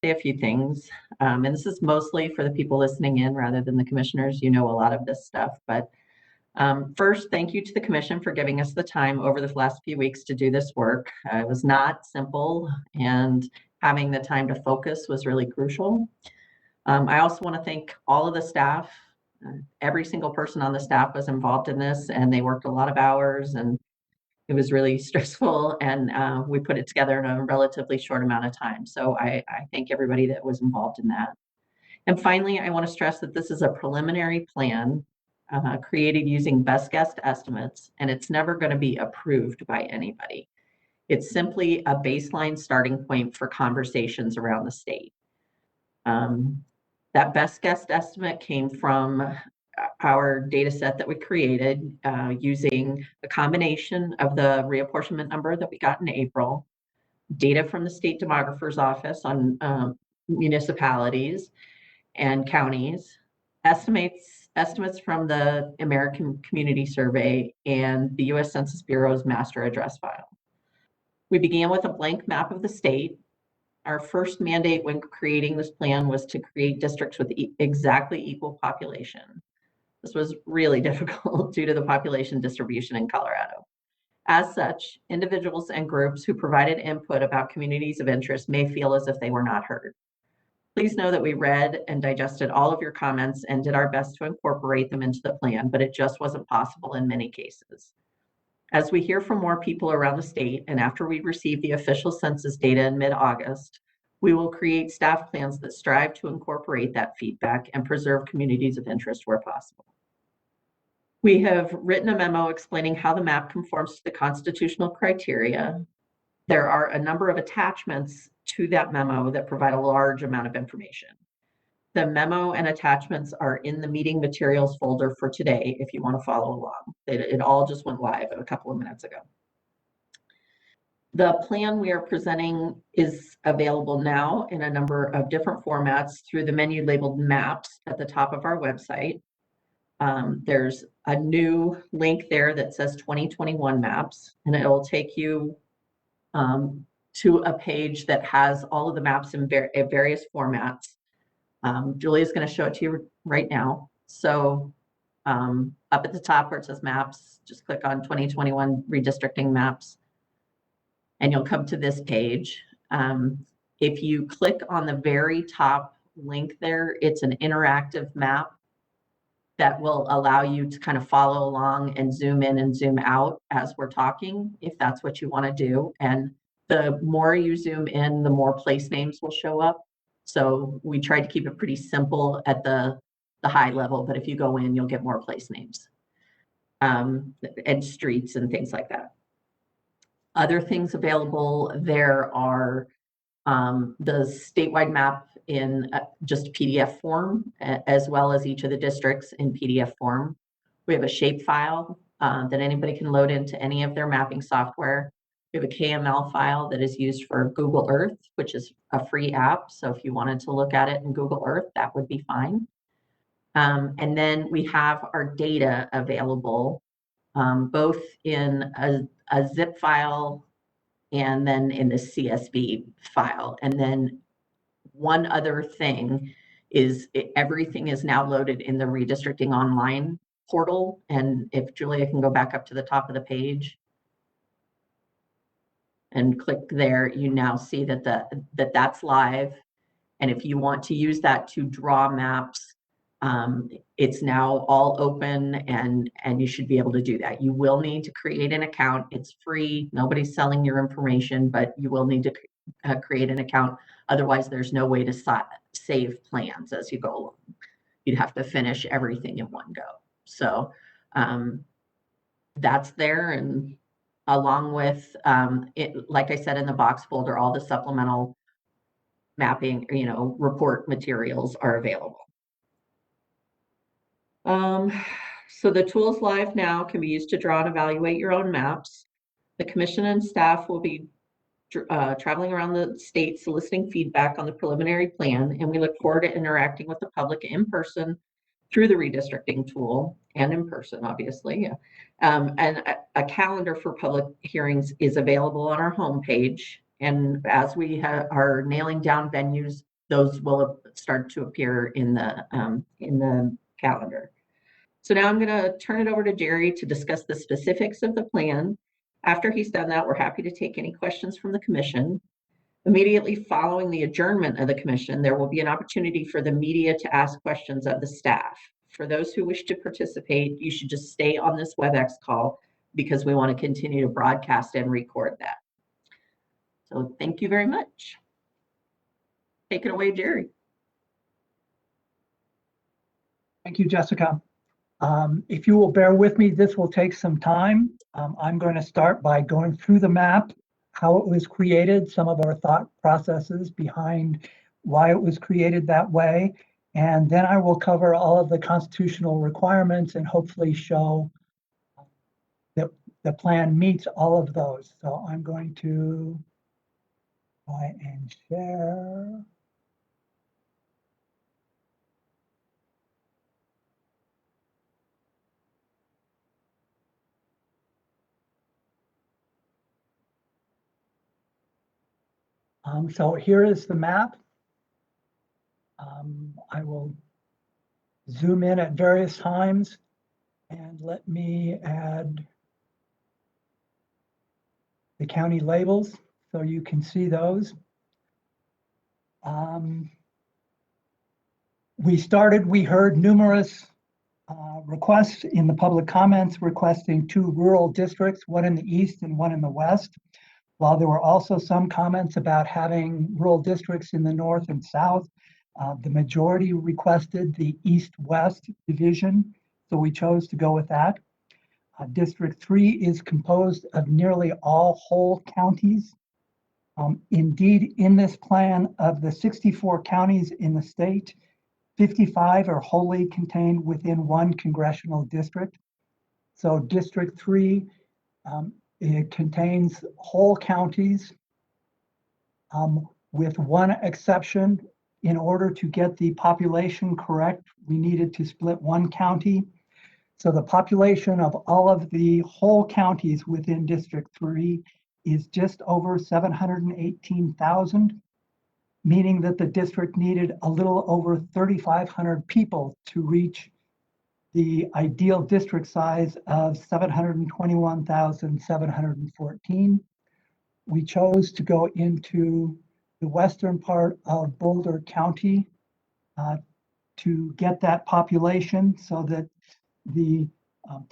say a few things. And this is mostly for the people listening in rather than the commissioners. You know a lot of this stuff, but first, thank you to the commission for giving us the time over the last few weeks to do this work. It was not simple, and having the time to focus was really crucial. I also want to thank all of the staff. Every single person on the staff was involved in this, and they worked a lot of hours, and it was really stressful, and we put it together in a relatively short amount of time. So I thank everybody that was involved in that. And finally, I want to stress that this is a preliminary plan created using best guess estimates, and it's never going to be approved by anybody. It's simply a baseline starting point for conversations around the state. That best guess estimate came from our data set that we created using a combination of the reapportionment number that we got in April, data from the state demographer's office on municipalities and counties, estimates from the American Community Survey, and the U.S. Census Bureau's master address file. We began with a blank map of the state. Our first mandate when creating this plan was to create districts with exactly equal population. This was really difficult due to the population distribution in Colorado. As such, individuals and groups who provided input about communities of interest may feel as if they were not heard. Please know that we read and digested all of your comments and did our best to incorporate them into the plan, but it just wasn't possible in many cases. As we hear from more people around the state, and after we receive the official census data in mid-August, we will create staff plans that strive to incorporate that feedback and preserve communities of interest where possible. We have written a memo explaining how the map conforms to the constitutional criteria. There are a number of attachments to that memo that provide a large amount of information. The memo and attachments are in the meeting materials folder for today if you want to follow along. It all just went live a couple of minutes ago. The plan we are presenting is available now in a number of different formats through the menu labeled Maps at the top of our website. There's a new link there that says 2021 Maps, and it'll take you to a page that has all of the maps in various formats. Julia's going to show it to you right now. So up at the top where it says Maps, just click on 2021 Redistricting Maps, and you'll come to this page. If you click on the very top link there, it's an interactive map that will allow you to kind of follow along and zoom in and zoom out as we're talking, if that's what you want to do. And the more you zoom in, the more place names will show up. So we tried to keep it pretty simple at the high level, but if you go in, you'll get more place names and streets and things like that. Other things available there are the statewide map in just PDF form, as well as each of the districts in PDF form. We have a shape file that anybody can load into any of their mapping software. We have a KML file that is used for Google Earth, which is a free app. So if you wanted to look at it in Google Earth, that would be fine. And then we have our data available, both in a zip file and then in the CSV file. And then one other thing is everything is now loaded in the Redistricting Online portal. And if Julia can go back up to the top of the page and click there, you now see that that's live. And if you want to use that to draw maps, it's now all open, and you should be able to do that. You will need to create an account. It's free. Nobody's selling your information, but you will need to create an account. Otherwise, there's no way to save plans as you go along. You'd have to finish everything in one go. So that's there, and along with like I said in the box folder, all the supplemental mapping, report materials are available. So the tools live now can be used to draw and evaluate your own maps. The commission and staff will be traveling around the state soliciting feedback on the preliminary plan, and we look forward to interacting with the public in person through the redistricting tool and in person, obviously. And a calendar for public hearings is available on our homepage. And as we are nailing down venues those will start to appear in the calendar. So now I'm going to turn it over to Jerry to discuss the specifics of the plan. After he's done that, we're happy to take any questions from the commission. Immediately following the adjournment of the commission, there will be an opportunity for the media to ask questions of the staff. For those who wish to participate, you should just stay on this WebEx call because we want to continue to broadcast and record that. So thank you very much. Take it away, Jerry. Thank you, Jessica. If you will bear with me, this will take some time. I'm going to start by going through the map, how it was created, some of our thought processes behind why it was created that way, and then I will cover all of the constitutional requirements and hopefully show that the plan meets all of those. So I'm going to try and share. So here is the map. I will zoom in at various times and let me add the county labels so you can see those. We heard numerous requests in the public comments requesting 2 rural districts, one in the east and one in the west. While there were also some comments about having rural districts in the north and south, the majority requested the east-west division, so we chose to go with that. District 3 is composed of nearly all whole counties. Indeed, in this plan, of the 64 counties in the state, 55 are wholly contained within one congressional district. So District 3 it contains whole counties with one exception. In order to get the population correct, we needed to split one county. So the population of all of the whole counties within District 3 is just over 718,000, meaning that the district needed a little over 3,500 people to reach the ideal district size of 721,714. We chose to go into the western part of Boulder County to get that population so that the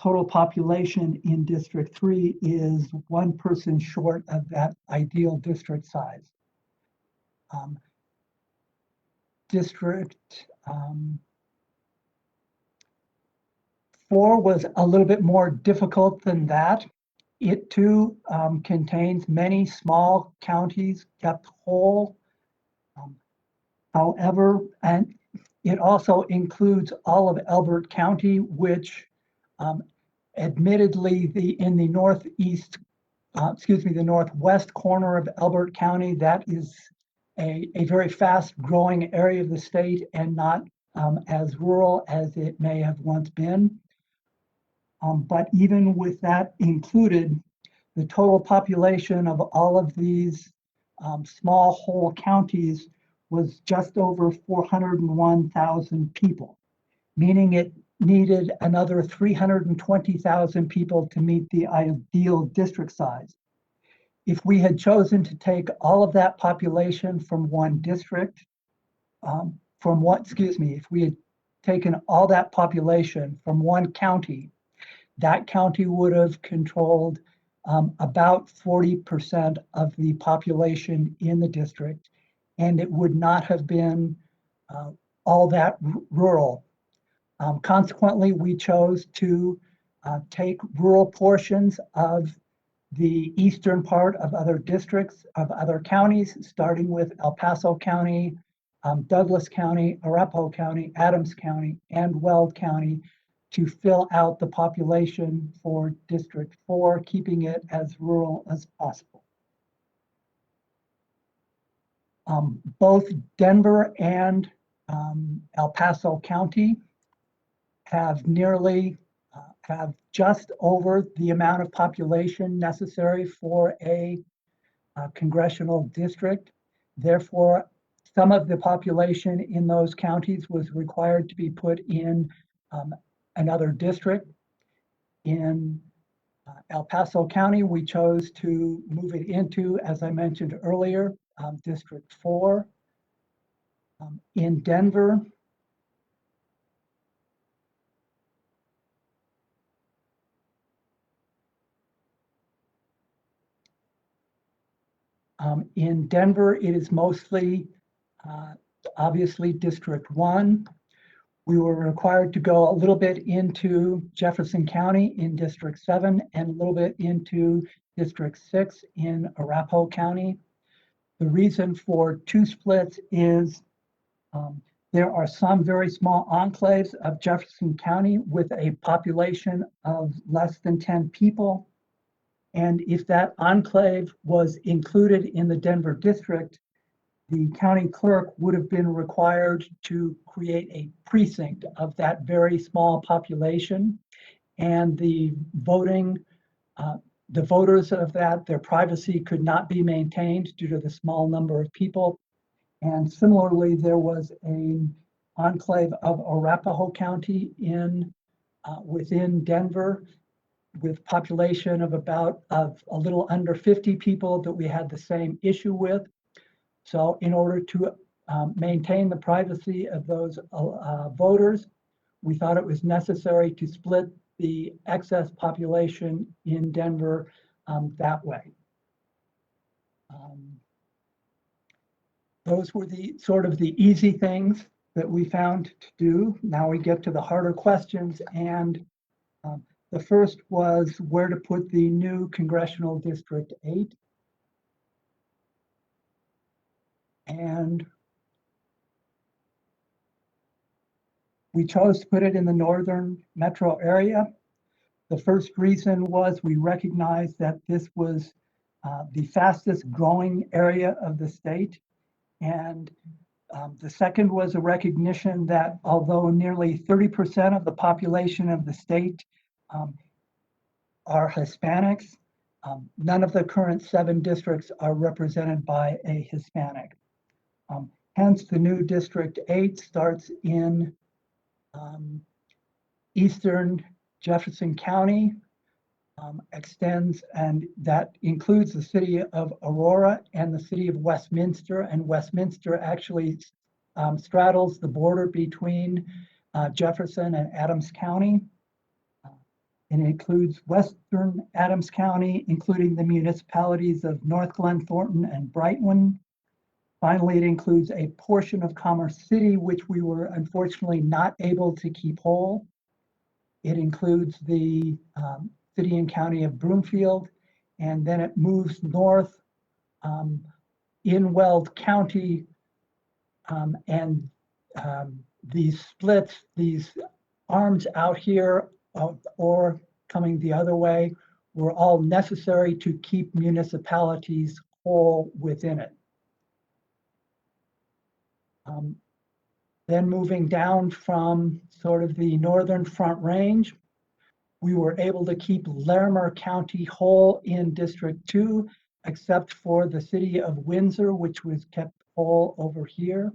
total population in District 3 is one person short of that ideal district size. District 4 was a little bit more difficult than that. It too contains many small counties kept whole. However, and it also includes all of Elbert County, which admittedly in the northwest corner of Elbert County, that is a very fast growing area of the state and not as rural as it may have once been. But even with that included, the total population of all of these small whole counties was just over 401,000 people, meaning it needed another 320,000 people to meet the ideal district size. If we had chosen to take all of that population from one district, if we had taken all that population from one county, that county would have controlled about 40% of the population in the district, and it would not have been all that rural. Consequently, we chose to take rural portions of the eastern part of other districts, of other counties, starting with El Paso County, Douglas County, Arapahoe County, Adams County, and Weld County, to fill out the population for District 4, keeping it as rural as possible. Both Denver and El Paso County have just over the amount of population necessary for a congressional district. Therefore, Some of the population in those counties was required to be put in another district. In El Paso County, we chose to move it into, as I mentioned earlier, District 4. In Denver, it is mostly, obviously, District 1. We were required to go a little bit into Jefferson County in District 7 and a little bit into District 6 in Arapahoe County. The reason for two splits is there are some very small enclaves of Jefferson County with a population of less than 10 people. And if that enclave was included in the Denver district, the county clerk would have been required to create a precinct of that very small population. And the voters of that, their privacy could not be maintained due to the small number of people. And similarly, there was an enclave of Arapahoe County within Denver with population of a little under 50 people that we had the same issue with. So in order to maintain the privacy of those voters, we thought it was necessary to split the excess population in Denver that way. Those were the sort of the easy things that we found to do. Now we get to the harder questions, and the first was where to put the new Congressional District 8. And we chose to put it in the northern metro area. The first reason was we recognized that this was the fastest growing area of the state. And the second was a recognition that although nearly 30% of the population of the state are Hispanics, none of the current 7 districts are represented by a Hispanic. Hence, the new District 8 starts in eastern Jefferson County, extends, and that includes the city of Aurora and the city of Westminster. And Westminster actually straddles the border between Jefferson and Adams County. And it includes western Adams County, including the municipalities of North Glen, Thornton, and Brightwood. Finally, it includes a portion of Commerce City, which we were unfortunately not able to keep whole. It includes the city and county of Broomfield, and then it moves north in Weld County, and these splits, these arms out here or coming the other way, were all necessary to keep municipalities whole within it. Then moving down from sort of the northern Front Range, we were able to keep Larimer County whole in District 2, except for the city of Windsor, which was kept whole over here.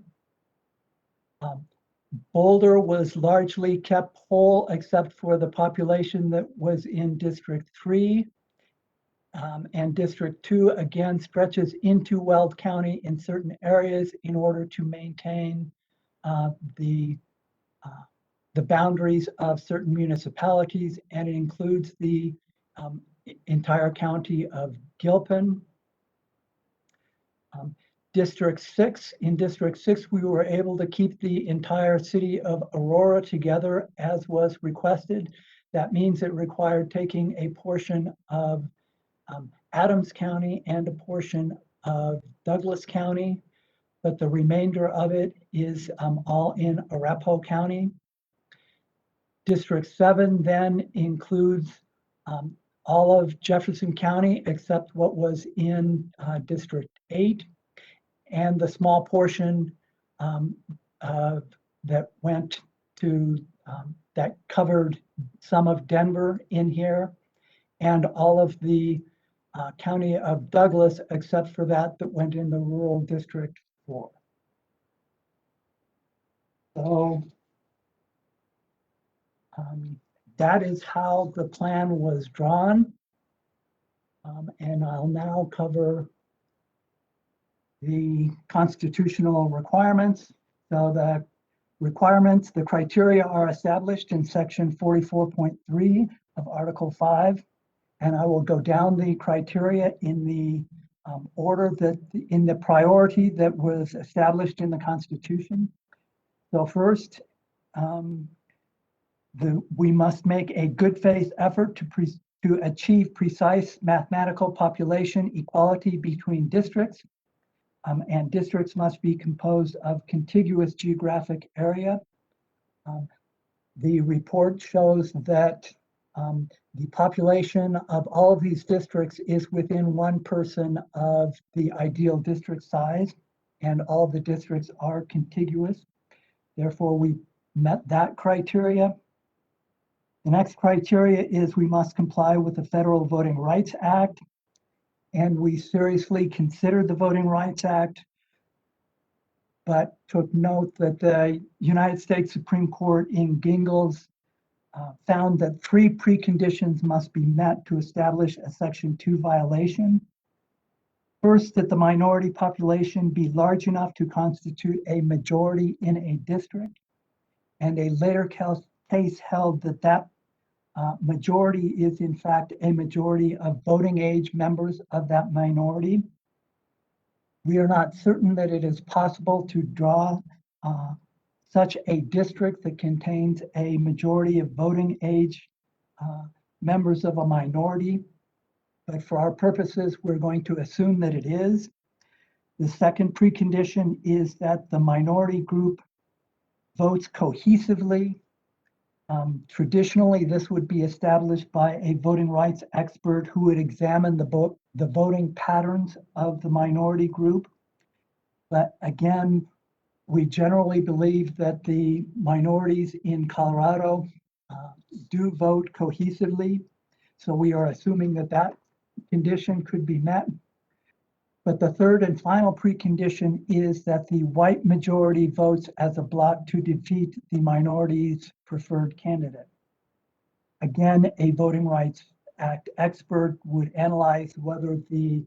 Boulder was largely kept whole, except for the population that was in District 3. And District 2, again, stretches into Weld County in certain areas in order to maintain the boundaries of certain municipalities, and it includes the entire county of Gilpin. District 6, in District 6, we were able to keep the entire city of Aurora together as was requested. That means it required taking a portion of Adams County and a portion of Douglas County, but the remainder of it is all in Arapahoe County. District 7 then includes all of Jefferson County except what was in District 8, and the small portion that went to, that covered some of Denver in here, and all of the county of Douglas except for that went in the rural District 4. So that is how the plan was drawn. And I'll now cover the constitutional requirements. So the requirements, the criteria are established in section 44.3 of Article 5. And I will go down the criteria in the order that, in the priority that was established in the Constitution. So first, we must make a good faith effort to achieve precise mathematical population equality between districts. And districts must be composed of contiguous geographic area. The report shows that the population of all of these districts is within 1 person of the ideal district size, and all the districts are contiguous. Therefore, we met that criteria. The next criteria is we must comply with the Federal Voting Rights Act, and we seriously considered the Voting Rights Act, but took note that the United States Supreme Court in Gingles found that 3 preconditions must be met to establish a Section 2 violation. First, that the minority population be large enough to constitute a majority in a district, and a later case held that that majority is in fact a majority of voting age members of that minority. We are not certain that it is possible to draw such a district that contains a majority of voting age members of a minority, but for our purposes, we're going to assume that it is. The second precondition is that the minority group votes cohesively. Traditionally, this would be established by a voting rights expert who would examine the voting patterns of the minority group. But again, we generally believe that the minorities in Colorado do vote cohesively. So we are assuming that that condition could be met. But the third and final precondition is that the white majority votes as a bloc to defeat the minority's preferred candidate. Again, a Voting Rights Act expert would analyze whether the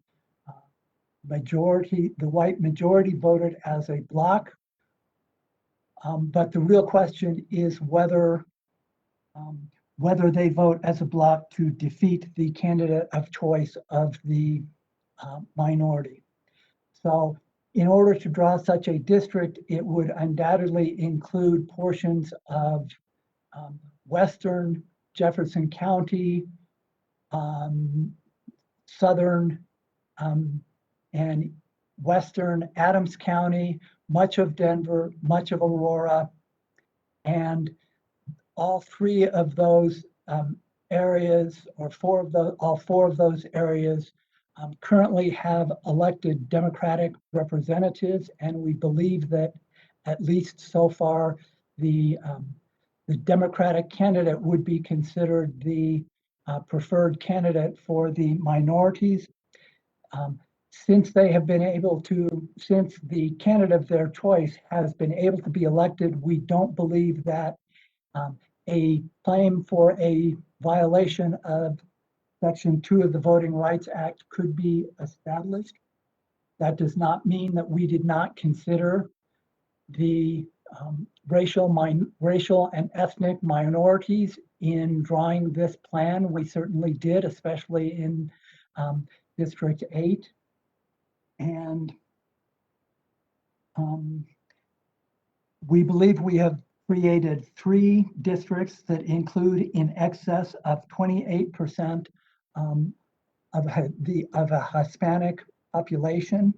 white majority voted as a bloc. But the real question is whether they vote as a bloc to defeat the candidate of choice of the minority. So in order to draw such a district, it would undoubtedly include portions of western Jefferson County, southern and western Adams County, much of Denver, much of Aurora, and all 3 of those areas, or all four of those areas currently have elected Democratic representatives, and we believe that at least so far the Democratic candidate would be considered the preferred candidate for the minorities. Since they have been able to, since the candidate of their choice has been able to be elected, we don't believe that a claim for a violation of Section 2 of the Voting Rights Act could be established. That does not mean that we did not consider the racial and ethnic minorities in drawing this plan. We certainly did, especially in District 8. And we believe we have created 3 districts that include in excess of 28% of a Hispanic population,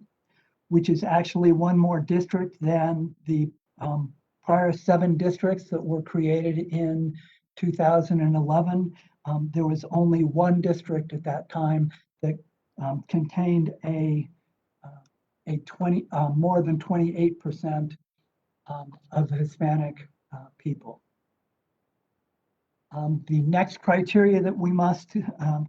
which is actually 1 more district than the prior 7 districts that were created in 2011. There was only 1 district at that time that contained more than 28% of Hispanic people. The next criteria that we must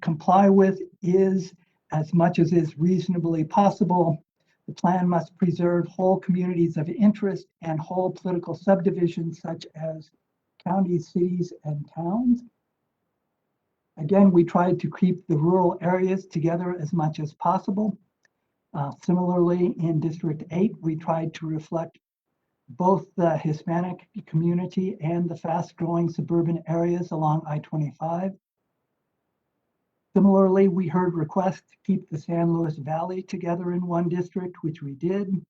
comply with is, as much as is reasonably possible, The plan must preserve whole communities of interest and whole political subdivisions such as counties, cities, and towns. Again, we tried to keep the rural areas together as much as possible. Similarly, in District 8, we tried to reflect both the Hispanic community and the fast-growing suburban areas along I-25. Similarly, we heard requests to keep the San Luis Valley together in one district, which we did,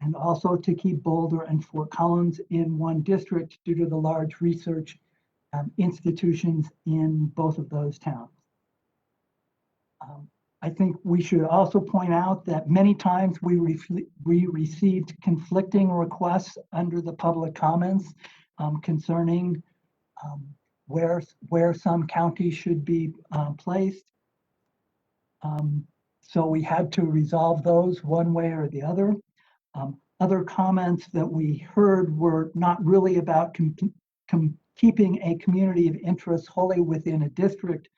and also to keep Boulder and Fort Collins in one district due to the large research institutions in both of those towns. I think we should also point out that many times we received conflicting requests under the public comments concerning where some counties should be placed. So we had to resolve those one way or the other. Other comments that we heard were not really about keeping a community of interest wholly within a district,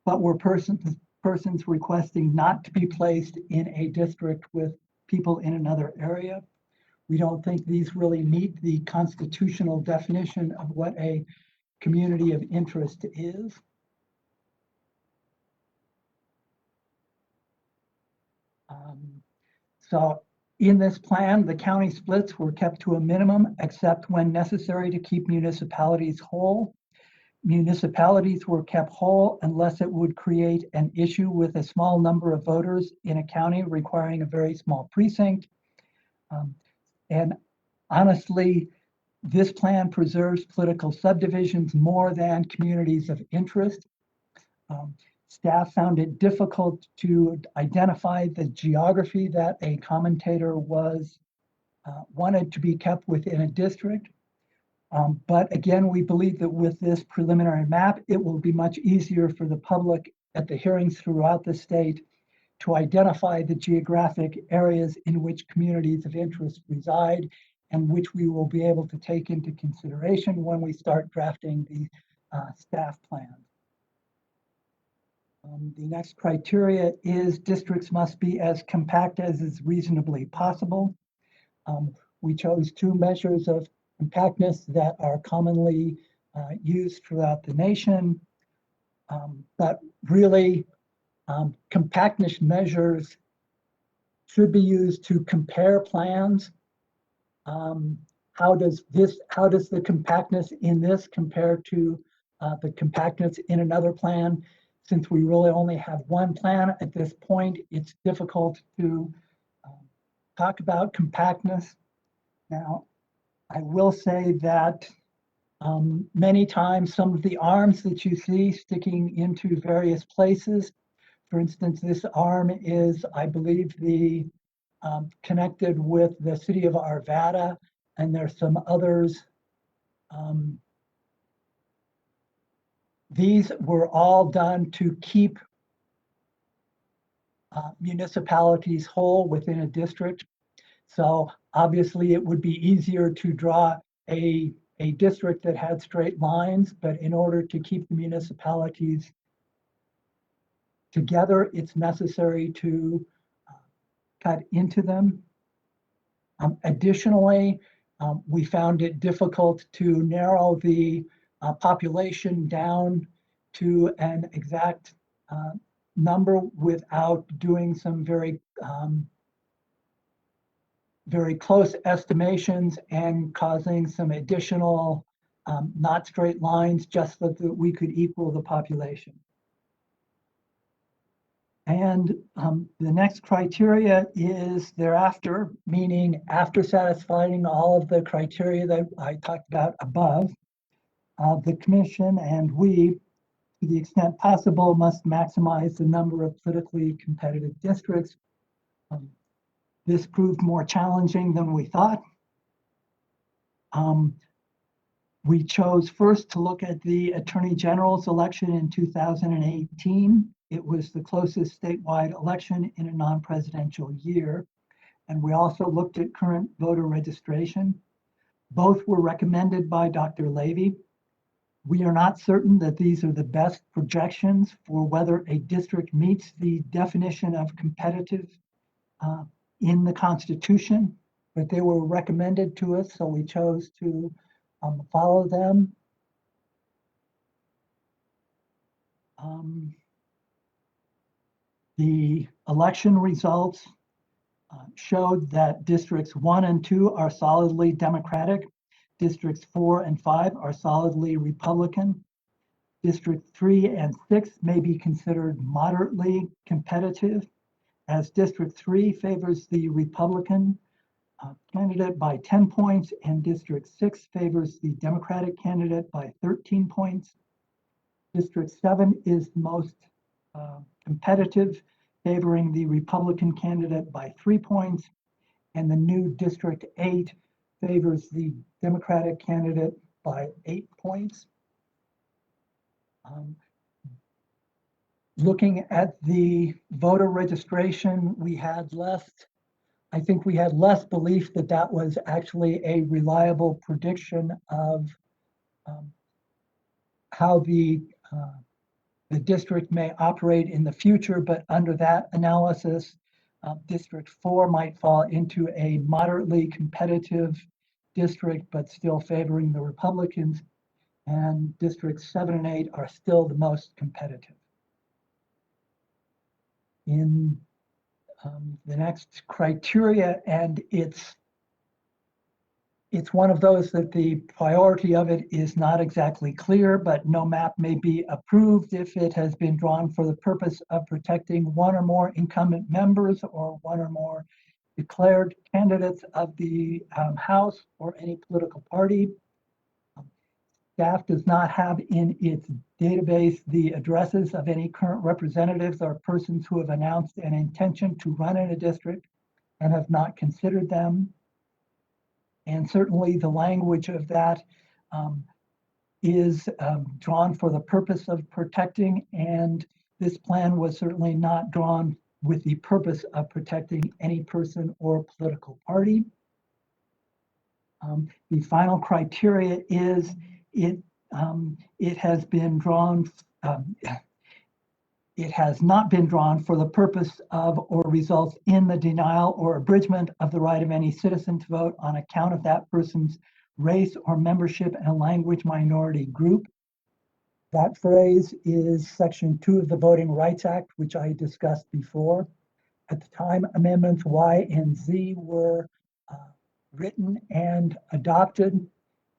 but were persons requesting not to be placed in a district with people in another area. We don't think these really meet the constitutional definition of what a community of interest is. So in this plan, the county splits were kept to a minimum, except when necessary to keep municipalities whole. Municipalities were kept whole unless it would create an issue with a small number of voters in a county requiring a very small precinct. And honestly, this plan preserves political subdivisions more than communities of interest. Staff found it difficult to identify the geography that a commentator wanted to be kept within a district. But again, we believe that with this preliminary map, it will be much easier for the public at the hearings throughout the state to identify the geographic areas in which communities of interest reside and which we will be able to take into consideration when we start drafting the staff plan. The next criteria is districts must be as compact as is reasonably possible. We chose two measures of compactness that are commonly used throughout the nation, but really compactness measures should be used to compare plans. How does the compactness in this compare to the compactness in another plan? Since we really only have one plan at this point, it's difficult to talk about compactness. Now, I will say that many times some of the arms that you see sticking into various places, for instance, this arm is, I believe, connected with the city of Arvada, and there's some others. These were all done to keep municipalities whole within a district. So obviously it would be easier to draw a district that had straight lines, but in order to keep the municipalities together, it's necessary to cut into them. Additionally, we found it difficult to narrow the population down to an exact number without doing some very close estimations and causing some additional not straight lines just so that we could equal the population. And the next criteria is thereafter, meaning after satisfying all of the criteria that I talked about above, the commission and we, to the extent possible, must maximize the number of politically competitive districts. This proved more challenging than we thought. We chose first to look at the Attorney General's election in 2018. It was the closest statewide election in a non-presidential year. And we also looked at current voter registration. Both were recommended by Dr. Levy. We are not certain that these are the best projections for whether a district meets the definition of competitive in the Constitution, but they were recommended to us, so we chose to follow them. The election results showed that districts 1 and 2 are solidly Democratic. Districts 4 and 5 are solidly Republican. District 3 and 6 may be considered moderately competitive, as District 3 favors the Republican candidate by 10 points, and District 6 favors the Democratic candidate by 13 points. District 7 is the most competitive, favoring the Republican candidate by 3 points, and the new District 8 favors the Democratic candidate by 8 points. Looking at the voter registration, I think we had less belief that that was actually a reliable prediction of how the district may operate in the future, but under that analysis, District 4 might fall into a moderately competitive district, but still favoring the Republicans, and Districts 7 and 8 are still the most competitive. In the next criteria, and it's one of those that the priority of it is not exactly clear, but no map may be approved if it has been drawn for the purpose of protecting one or more incumbent members or one or more declared candidates of the House or any political party. Staff does not have in its database the addresses of any current representatives or persons who have announced an intention to run in a district and have not considered them. And certainly the language of that is drawn for the purpose of protecting, and this plan was certainly not drawn with the purpose of protecting any person or political party. The final criteria is it has been drawn, it has not been drawn for the purpose of or results in the denial or abridgment of the right of any citizen to vote on account of that person's race or membership in a language minority group. That phrase is Section 2 of the Voting Rights Act, which I discussed before. At the time Amendments Y and Z were written and adopted,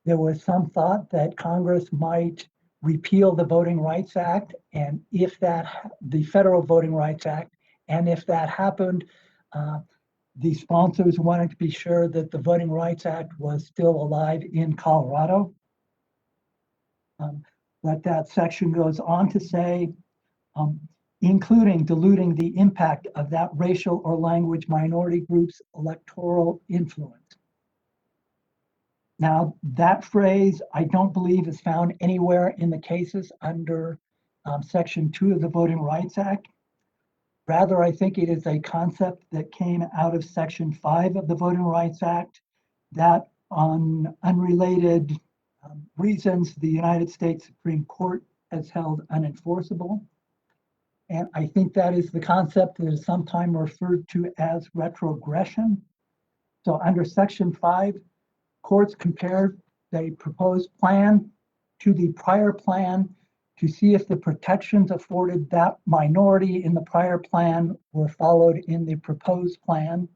there was some thought that Congress might repeal the Voting Rights Act, and if that, the Federal Voting Rights Act, and if that happened, the sponsors wanted to be sure that the Voting Rights Act was still alive in Colorado. But that section goes on to say, including diluting the impact of that racial or language minority group's electoral influence. Now, that phrase, I don't believe is found anywhere in the cases under Section 2 of the Voting Rights Act. Rather, I think it is a concept that came out of Section 5 of the Voting Rights Act that on unrelated reasons, the United States Supreme Court has held unenforceable. And I think that is the concept that is sometimes referred to as retrogression. So under Section 5, courts compared the proposed plan to the prior plan to see if the protections afforded that minority in the prior plan were followed in the proposed plan.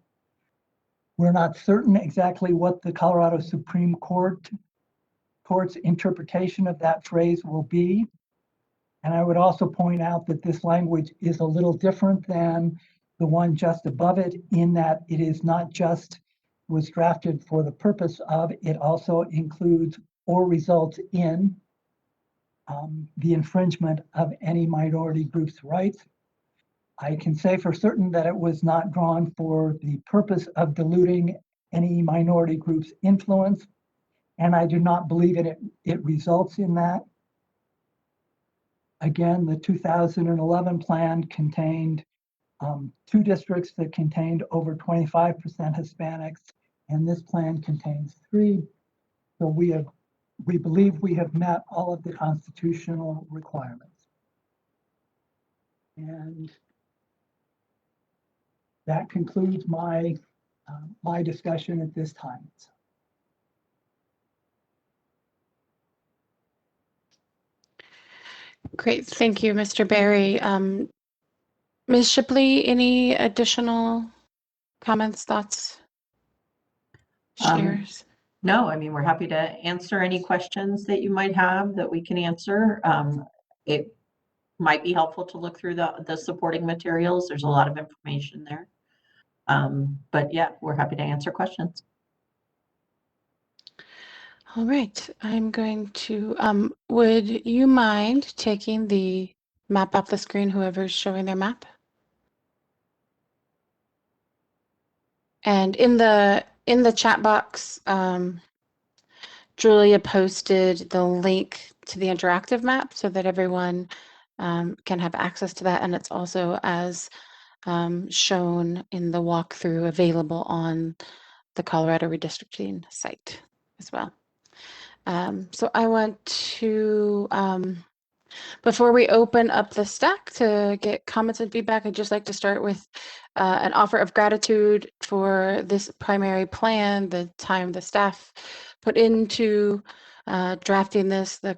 We're not certain exactly what the Colorado Supreme Court's interpretation of that phrase will be. And I would also point out that this language is a little different than the one just above it, in that it is not just was drafted for the purpose of, it also includes or results in the infringement of any minority group's rights. I can say for certain that it was not drawn for the purpose of diluting any minority group's influence, and I do not believe it results in that. Again, the 2011 plan contained 2 districts that contained over 25% Hispanics, and this plan contains 3. So we believe we have met all of the constitutional requirements. And that concludes my my discussion at this time. Great, thank you, Mr. Barry. Ms. Shipley, any additional comments, thoughts, shares? No, I mean, we're happy to answer any questions that you might have that we can answer. It might be helpful to look through the supporting materials. There's a lot of information there. But yeah, we're happy to answer questions. All right, I'm going to, would you mind taking the map off the screen, whoever's showing their map? And in the chat box, Julia posted the link to the interactive map so that everyone can have access to that. And it's also as shown in the walkthrough available on the Colorado Redistricting site as well. So I want to, before we open up the stack to get comments and feedback, I'd just like to start with an offer of gratitude for this primary plan, the time the staff put into drafting this, the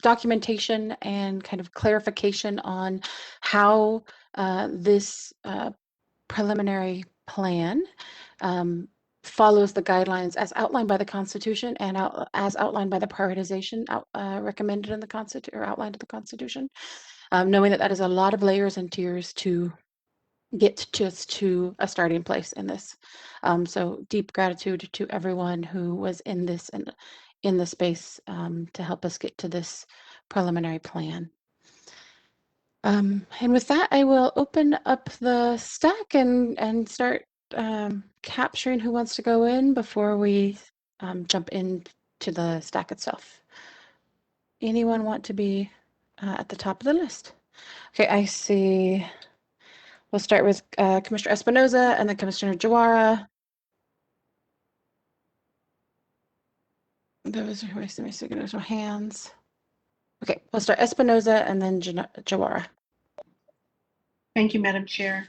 documentation and kind of clarification on how this preliminary plan follows the guidelines as outlined by the Constitution and as outlined by the prioritization recommended in the Constitution or outlined in the Constitution, knowing that that is a lot of layers and tiers to get just to a starting place in this. So deep gratitude to everyone who was in this and in the space to help us get to this preliminary plan. And with that, I will open up the stack and start capturing who wants to go in before we jump into the stack itself. Anyone want to be at the top of the list? Okay, I see. We'll start with Commissioner Espinoza and then Commissioner Jawara. Those are my signatures, hands. Okay, we'll start Espinoza and then Jawara. Thank you, Madam Chair.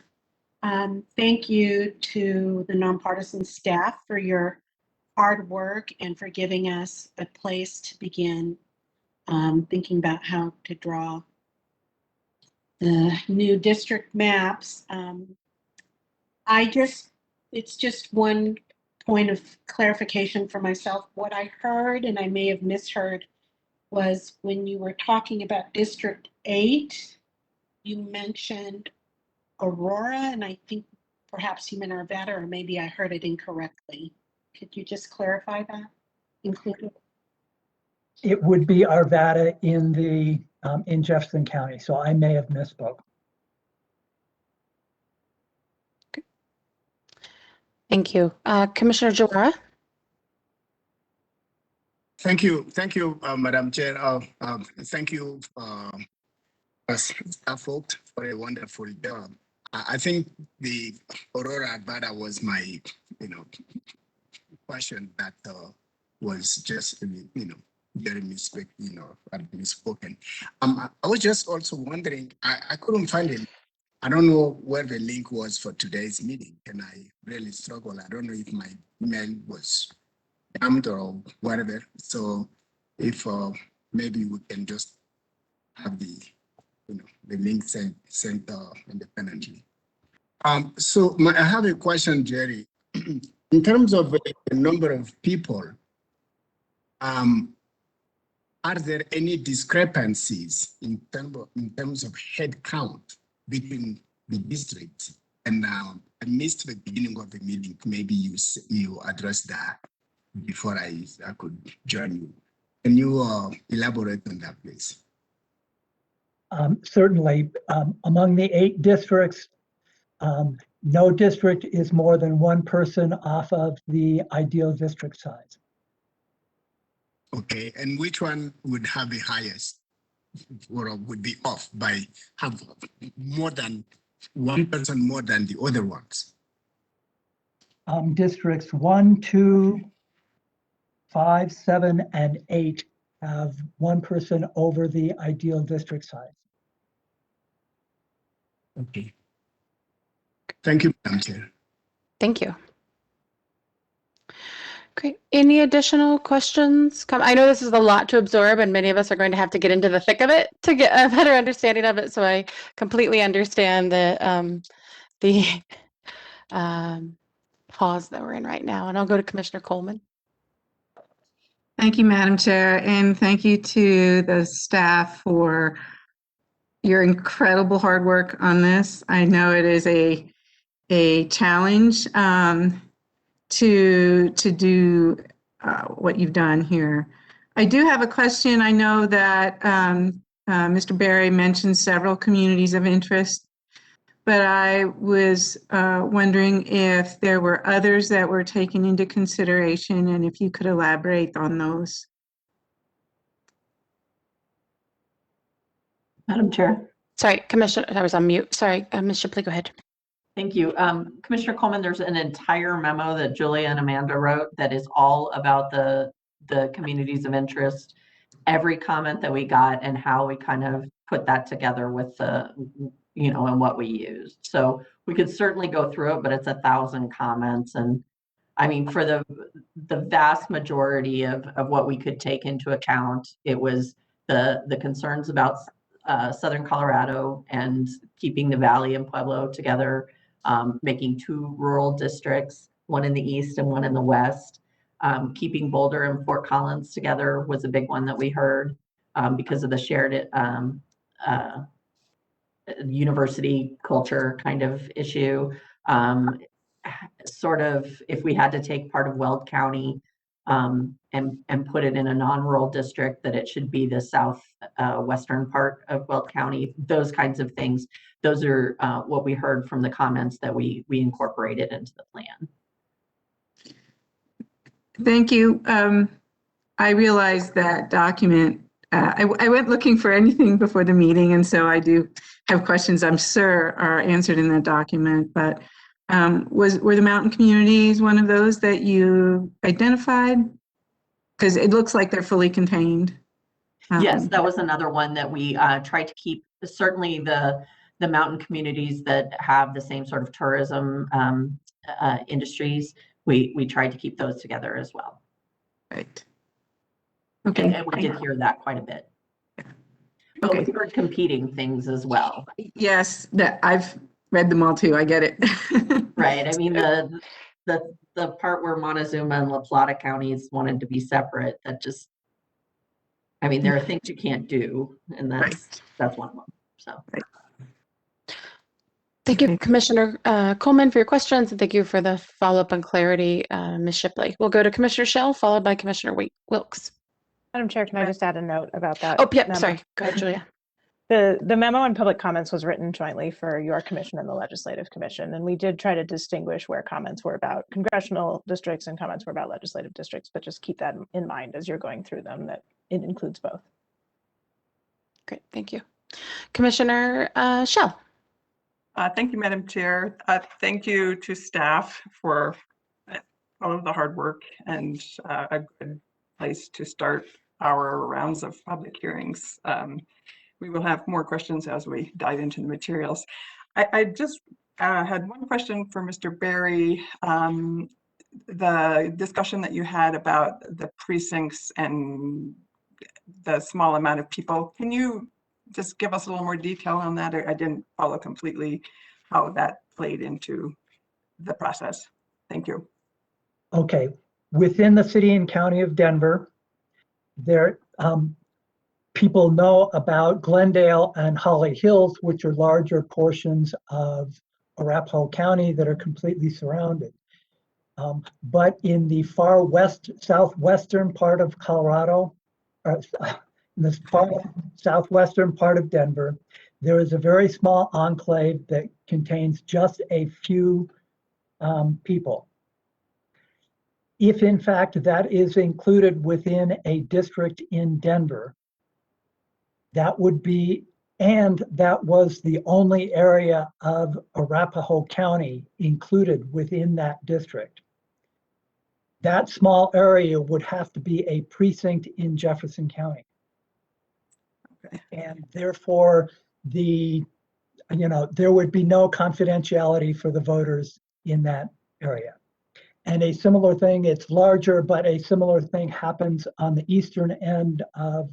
Thank you to the nonpartisan staff for your hard work and for giving us a place to begin thinking about how to draw the new district maps. It's just one point of clarification for myself. What I heard, and I may have misheard, was when you were talking about District 8, you mentioned Aurora, and I think perhaps you meant Arvada, or maybe I heard it incorrectly. Could you just clarify that? Included? It would be Arvada in the in Jefferson County, so I may have misspoke. Okay. Thank you. Commissioner Jawara. Thank you, Madam Chair. Thank you, staff folks, for a wonderful job. I think the Aurora Arvada was my, question that was just, very misspoken. I was just also wondering, I couldn't find it. I don't know where the link was for today's meeting, and I really struggle. I don't know if my email was jammed or whatever. So if maybe we can just have the link sent independently. So I have a question, Jerry. In terms of the number of people, are there any discrepancies in terms of head count between the districts? And I missed the beginning of the meeting. Maybe you addressed that before I could join you. Can you elaborate on that, please? Certainly, among the 8 districts, no district is more than 1 person off of the ideal district size. Okay, and which one would have the highest or would be off by have more than 1 person more than the other ones? Districts 1, 2, 5, 7, and 8 have 1 person over the ideal district size. Okay. Thank you, Madam Chair. Thank you. Great. Any additional questions? I know this is a lot to absorb, and many of us are going to have to get into the thick of it to get a better understanding of it. So I completely understand the pause that we're in right now. And I'll go to Commissioner Coleman. Thank you, Madam Chair, and thank you to the staff for your incredible hard work on this. I know it is a challenge to do what you've done here. I do have a question. I know that Mr. Berry mentioned several communities of interest, but I was wondering if there were others that were taken into consideration and if you could elaborate on those. Madam Chair. Sorry, Commissioner, I was on mute. Sorry, Ms. Shipley, go ahead. Thank you. Commissioner Coleman, there's an entire memo that Julia and Amanda wrote that is all about the communities of interest, every comment that we got and how we kind of put that together with the, and what we used. So we could certainly go through it, but it's 1,000 comments. And I mean, for the vast majority of what we could take into account, it was the concerns about Southern Colorado and keeping the Valley and Pueblo together, making 2 rural districts, one in the east and one in the west. Keeping Boulder and Fort Collins together was a big one that we heard because of the shared university culture kind of issue. Sort of, if we had to take part of Weld County and put it in a non-rural district, that it should be the southwestern part of Weld County, those kinds of things. Those are what we heard from the comments that we incorporated into the plan. Thank you. I realized that document. I went looking for anything before the meeting, and so I do have questions I'm sure are answered in that document. But were the mountain communities one of those that you identified? Because it looks like they're fully contained. Yes, that was another one that we tried to keep. Certainly the mountain communities that have the same sort of tourism industries, we tried to keep those together as well. Right. Okay. And we did hear that quite a bit. But Okay. we heard competing things as well. Yes, that I've read them all too. I get it. Right. I mean, the part where Montezuma and La Plata counties wanted to be separate, that just, I mean, there are things you can't do, and that's one of them. So. Right. Thank you, Commissioner Coleman, for your questions, and thank you for the follow-up and clarity, Ms. Shipley. We'll go to Commissioner Schell, followed by Commissioner Wilkes. Madam Chair, can I just add a note about that? Oh, yep, memo? sorry. Go ahead, Julia. The memo and public comments was written jointly for your commission and the Legislative Commission, and we did try to distinguish where comments were about congressional districts and comments were about legislative districts, but just keep that in mind as you're going through them, that it includes both. Great, thank you. Commissioner Schell. Thank you, Madam Chair. Thank you to staff for all of the hard work and a good place to start our rounds of public hearings. We will have more questions as we dive into the materials. I just had one question for Mr. Berry. The discussion that you had about the precincts and the small amount of people, can you just give us a little more detail on that? I didn't follow completely how that played into the process. Thank you. Okay, within the city and county of Denver, there people know about Glendale and Holly Hills, which are larger portions of Arapahoe County that are completely surrounded. But in the far west, southwestern part of Colorado, in the far southwestern part of Denver, there is a very small enclave that contains just a few people. If in fact that is included within a district in Denver, that would be, and that was the only area of Arapahoe County included within that district, that small area would have to be a precinct in Jefferson County. Okay. And therefore, the there would be no confidentiality for the voters in that area. And a similar thing, it's larger, but a similar thing happens on the eastern end of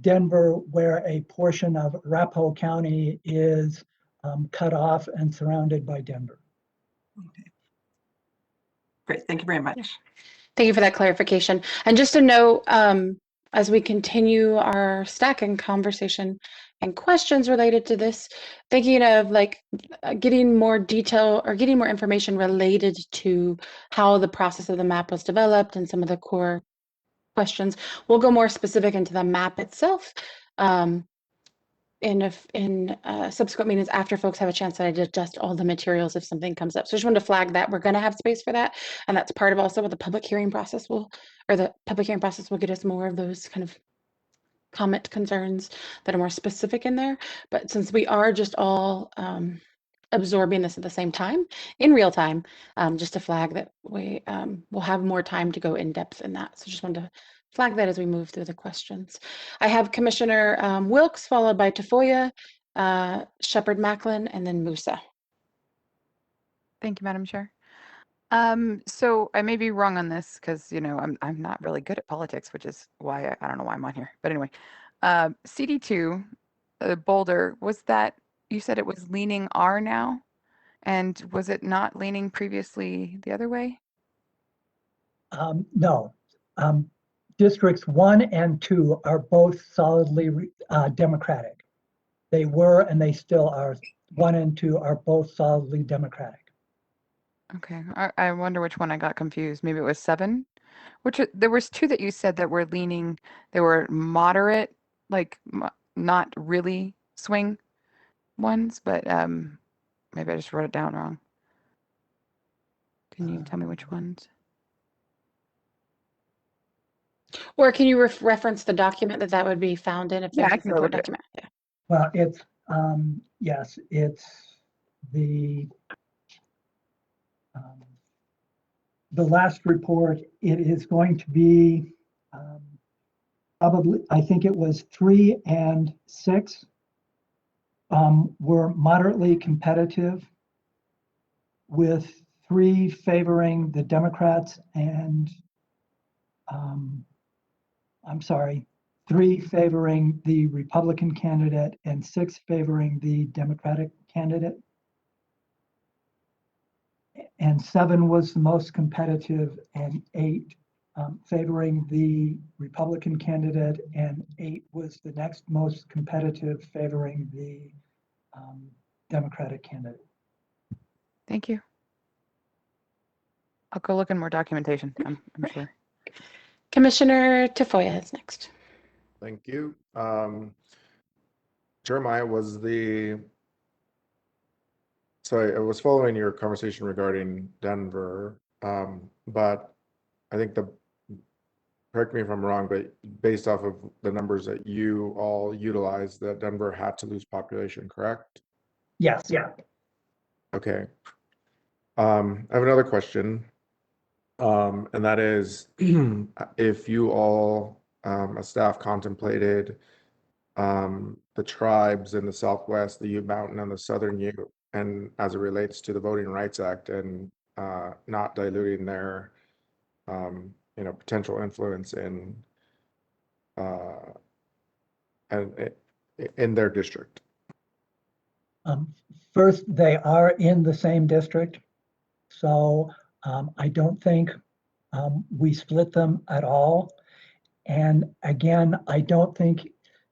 Denver, where a portion of Arapahoe County is cut off and surrounded by Denver. Okay. Great, thank you very much. Thank you for that clarification. And just to note, as we continue our stacking conversation and questions related to this, thinking of getting more detail or getting more information related to how the process of the map was developed and some of the core questions, we'll go more specific into the map itself in subsequent meetings after folks have a chance to digest all the materials if something comes up. So I just wanted to flag that we're going to have space for that. And that's part of also what the public hearing process will get us more of those kind of comment concerns that are more specific in there. But since we are just all absorbing this at the same time, in real time, just to flag that we will have more time to go in depth in that. So just wanted to flag that as we move through the questions. I have Commissioner Wilkes, followed by Tafoya, Shepherd Macklin, and then Musa. Thank you, Madam Chair. So I may be wrong on this because, I'm not really good at politics, which is why I don't know why I'm on here. But anyway, CD2, Boulder, was that, you said it was leaning R now? And was it not leaning previously the other way? No. Districts 1 and 2 are both solidly Democratic. They were and they still are. 1 and 2 are both solidly Democratic. Okay, I wonder which one I got confused. Maybe it was 7? There was 2 that you said that were leaning, they were moderate, not really swing ones, but maybe I just wrote it down wrong. Can you tell me which ones? Or can you reference the document that would be found in if Yeah, there's I a can go look at it. document? Yeah. Well, it's, yes, it's the last report. It is going to be probably, I think it was 3 and 6 were moderately competitive, with 3 favoring the Democrats and, I'm sorry, 3 favoring the Republican candidate and 6 favoring the Democratic candidate. And 7 was the most competitive, and 8 favoring the Republican candidate, and 8 was the next most competitive, favoring the Democratic candidate. Thank you. I'll go look in more documentation, I'm sure. Commissioner Tafoya is next. Thank you. Jeremiah, I was following your conversation regarding Denver, but I think correct me if I'm wrong, but based off of the numbers that you all utilized, that Denver had to lose population, correct? Yes. Yeah. Okay. I have another question, and that is, if you all, as staff, contemplated the tribes in the Southwest, the Ute Mountain and the Southern Ute, and as it relates to the Voting Rights Act, and not diluting their potential influence in their district. First, they are in the same district, so I don't think we split them at all. And again, I don't think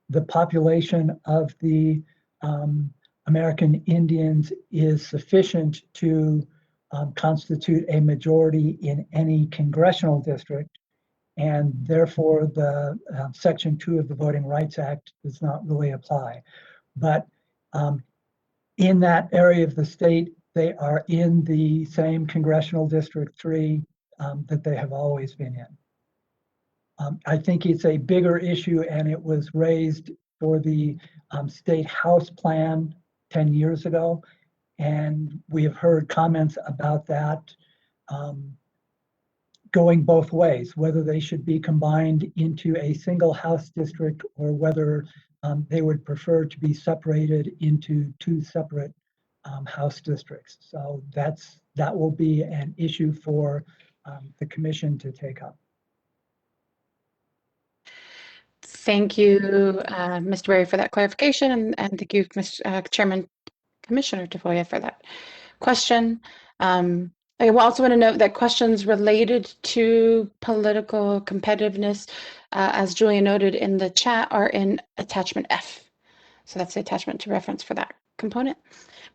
the population of the American Indians is sufficient to constitute a majority in any congressional district, and therefore the Section 2 of the Voting Rights Act does not really apply. But in that area of the state, they are in the same congressional District 3 that they have always been in. I think it's a bigger issue, and it was raised for the State House plan 10 years ago. And we have heard comments about that going both ways, whether they should be combined into a single House district or whether they would prefer to be separated into two separate House districts. So that will be an issue for the commission to take up. Thank you, Mr. Berry, for that clarification, and thank you, Chairman Commissioner Tafoya, for that question. I also want to note that questions related to political competitiveness, as Julia noted in the chat, are in attachment F. So that's the attachment to reference for that component.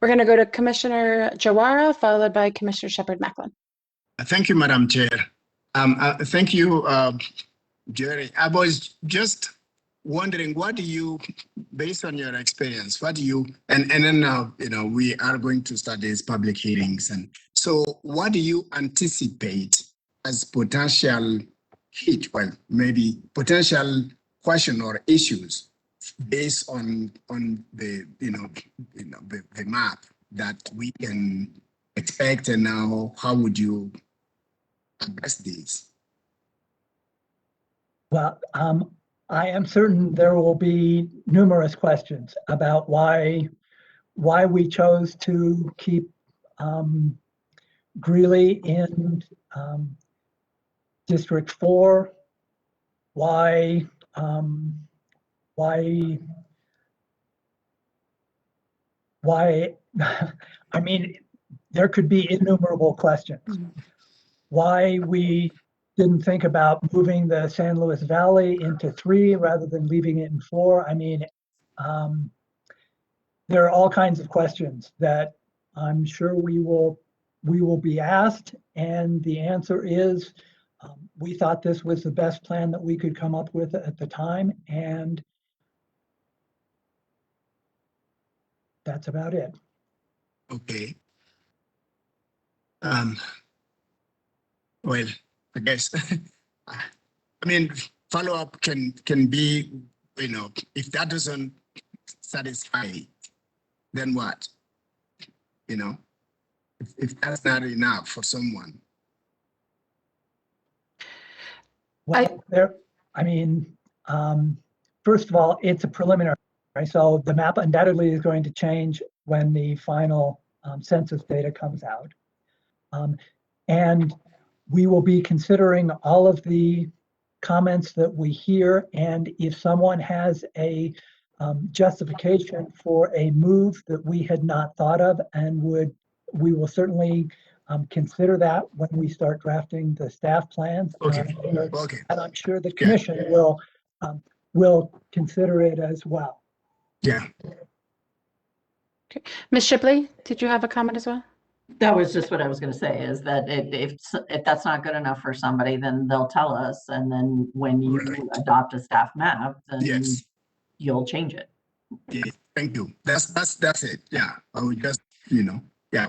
We're going to go to Commissioner Jawara, followed by Commissioner Shepherd-Macklin. Thank you, Madam Chair. Thank you, Jerry. I was just wondering, what do you, based on your experience, what do you, and then now, we are going to start these public hearings. And so what do you anticipate as potential hit, well, maybe potential question or issues based on the, the map that we can expect, and now how would you address these? Well, I am certain there will be numerous questions about why we chose to keep Greeley in District 4, why, I mean, there could be innumerable questions. Why we didn't think about moving the San Luis Valley into 3 rather than leaving it in 4. I mean, there are all kinds of questions that I'm sure we will be asked, and the answer is we thought this was the best plan that we could come up with at the time, and that's about it. Okay. Well, I guess, I mean, follow-up can be, if that doesn't satisfy, then what? If that's not enough for someone. Well, first of all, it's a preliminary, right? So the map undoubtedly is going to change when the final census data comes out. And we will be considering all of the comments that we hear, and if someone has a justification for a move that we had not thought of, and we will certainly consider that when we start drafting the staff plans. Okay. And I'm sure the commission will consider it as well. Yeah. Okay. Ms. Shipley, did you have a comment as well? That was just what I was going to say, is that if that's not good enough for somebody, then they'll tell us. And then when you adopt a staff map, then you'll change it. Yeah, thank you. That's it. Yeah. I would just,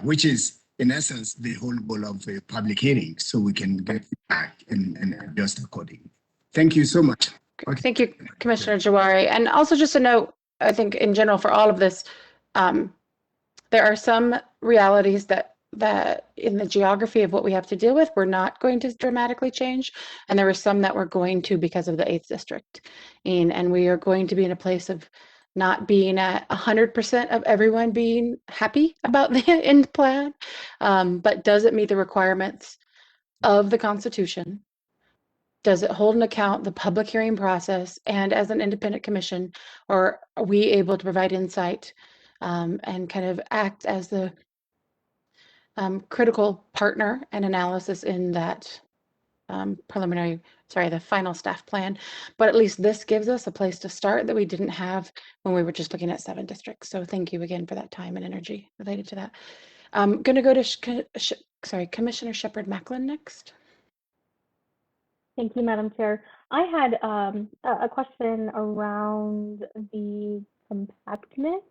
which is in essence the whole goal of a public hearing, so we can get back and adjust accordingly. Thank you so much. Okay. Thank you, Commissioner Jawari. And also just a note, I think in general for all of this, there are some realities that in the geography of what we have to deal with, we're not going to dramatically change. And there are some that we're going to because of the 8th district. And we are going to be in a place of not being at 100% of everyone being happy about the end plan, but does it meet the requirements of the Constitution? Does it hold in account the public hearing process? And as an independent commission, or are we able to provide insight and kind of act as the critical partner and analysis in that the final staff plan? But at least this gives us a place to start that we didn't have when we were just looking at 7 districts. So thank you again for that time and energy related to that. I'm going to go to Commissioner Shepherd-Macklin next. Thank you, Madam Chair. I had a question around the compactness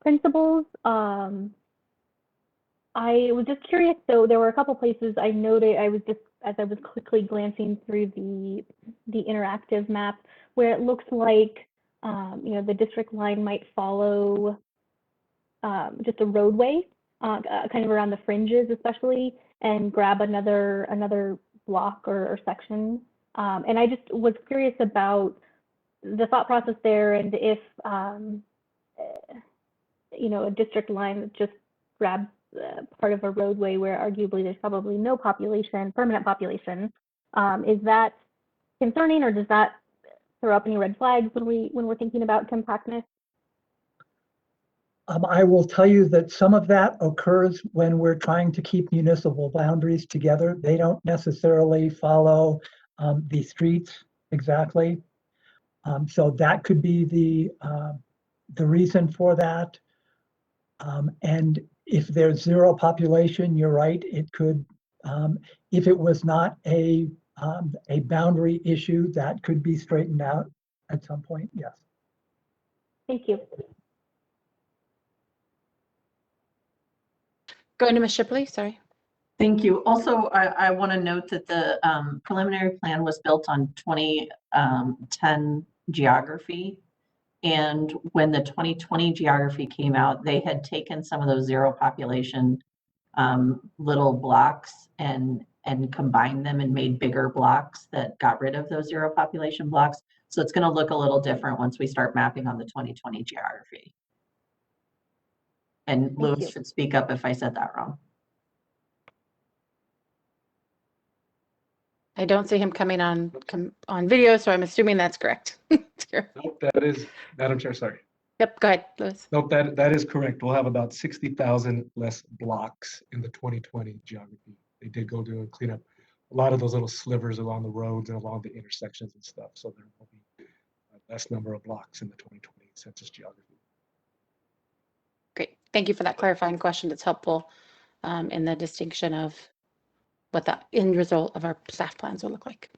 principles. I was just curious, so there were a couple places I noted, as I was quickly glancing through the interactive map, where it looks like, the district line might follow just a roadway, kind of around the fringes especially, and grab another block or section. And I just was curious about the thought process there, and if a district line that just grabs part of a roadway where arguably there's probably no permanent population, is that concerning, or does that throw up any red flags when we're thinking about compactness? I will tell you that some of that occurs when we're trying to keep municipal boundaries together. They don't necessarily follow the streets exactly. So that could be the reason for that. And if there's zero population, you're right, it could, if it was not a boundary issue, that could be straightened out at some point, yes. Thank you. Going to Ms. Shipley, sorry. Thank you. Also, I want to note that the preliminary plan was built on 2010 geography. And when the 2020 geography came out, they had taken some of those zero population little blocks and combined them and made bigger blocks that got rid of those zero population blocks. So it's going to look a little different once we start mapping on the 2020 geography. And Louis should speak up if I said that wrong. I don't see him coming on video, so I'm assuming that's correct. Nope, that is, Madam Chair, sorry. Yep, go ahead, Louis. Nope, that is correct. We'll have about 60,000 less blocks in the 2020 geography. They did go to clean up a lot of those little slivers along the roads and along the intersections and stuff. So there will be a less number of blocks in the 2020 census geography. Great, thank you for that clarifying question. It's helpful in the distinction of what the end result of our staff plans will look like.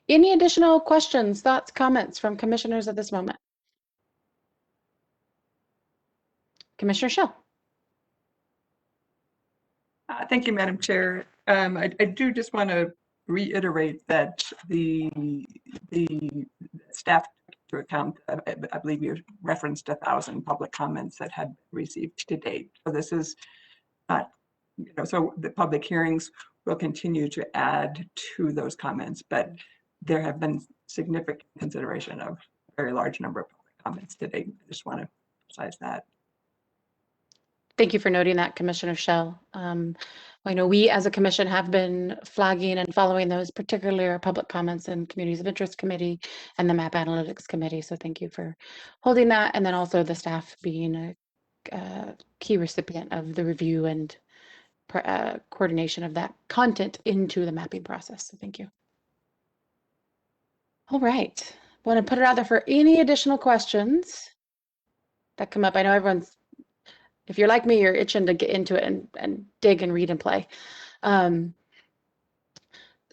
Any additional questions, thoughts, comments from commissioners at this moment? Commissioner Schell. Thank you, Madam Chair. I do just want to reiterate that the staff took into account, I believe you referenced 1,000 public comments that had received to date. So this is not, so the public hearings will continue to add to those comments, but there have been significant consideration of a very large number of public comments to date. I just want to emphasize that. Thank you for noting that, Commissioner Schell. I know we as a commission have been flagging and following those, particularly our public comments and communities of interest committee and the map analytics committee. So thank you for holding that. And then also the staff being a key recipient of the review and coordination of that content into the mapping process. So thank you. All right. Want to put it out there for any additional questions that come up. I know everyone's, if you're like me, you're itching to get into it and dig and read and play.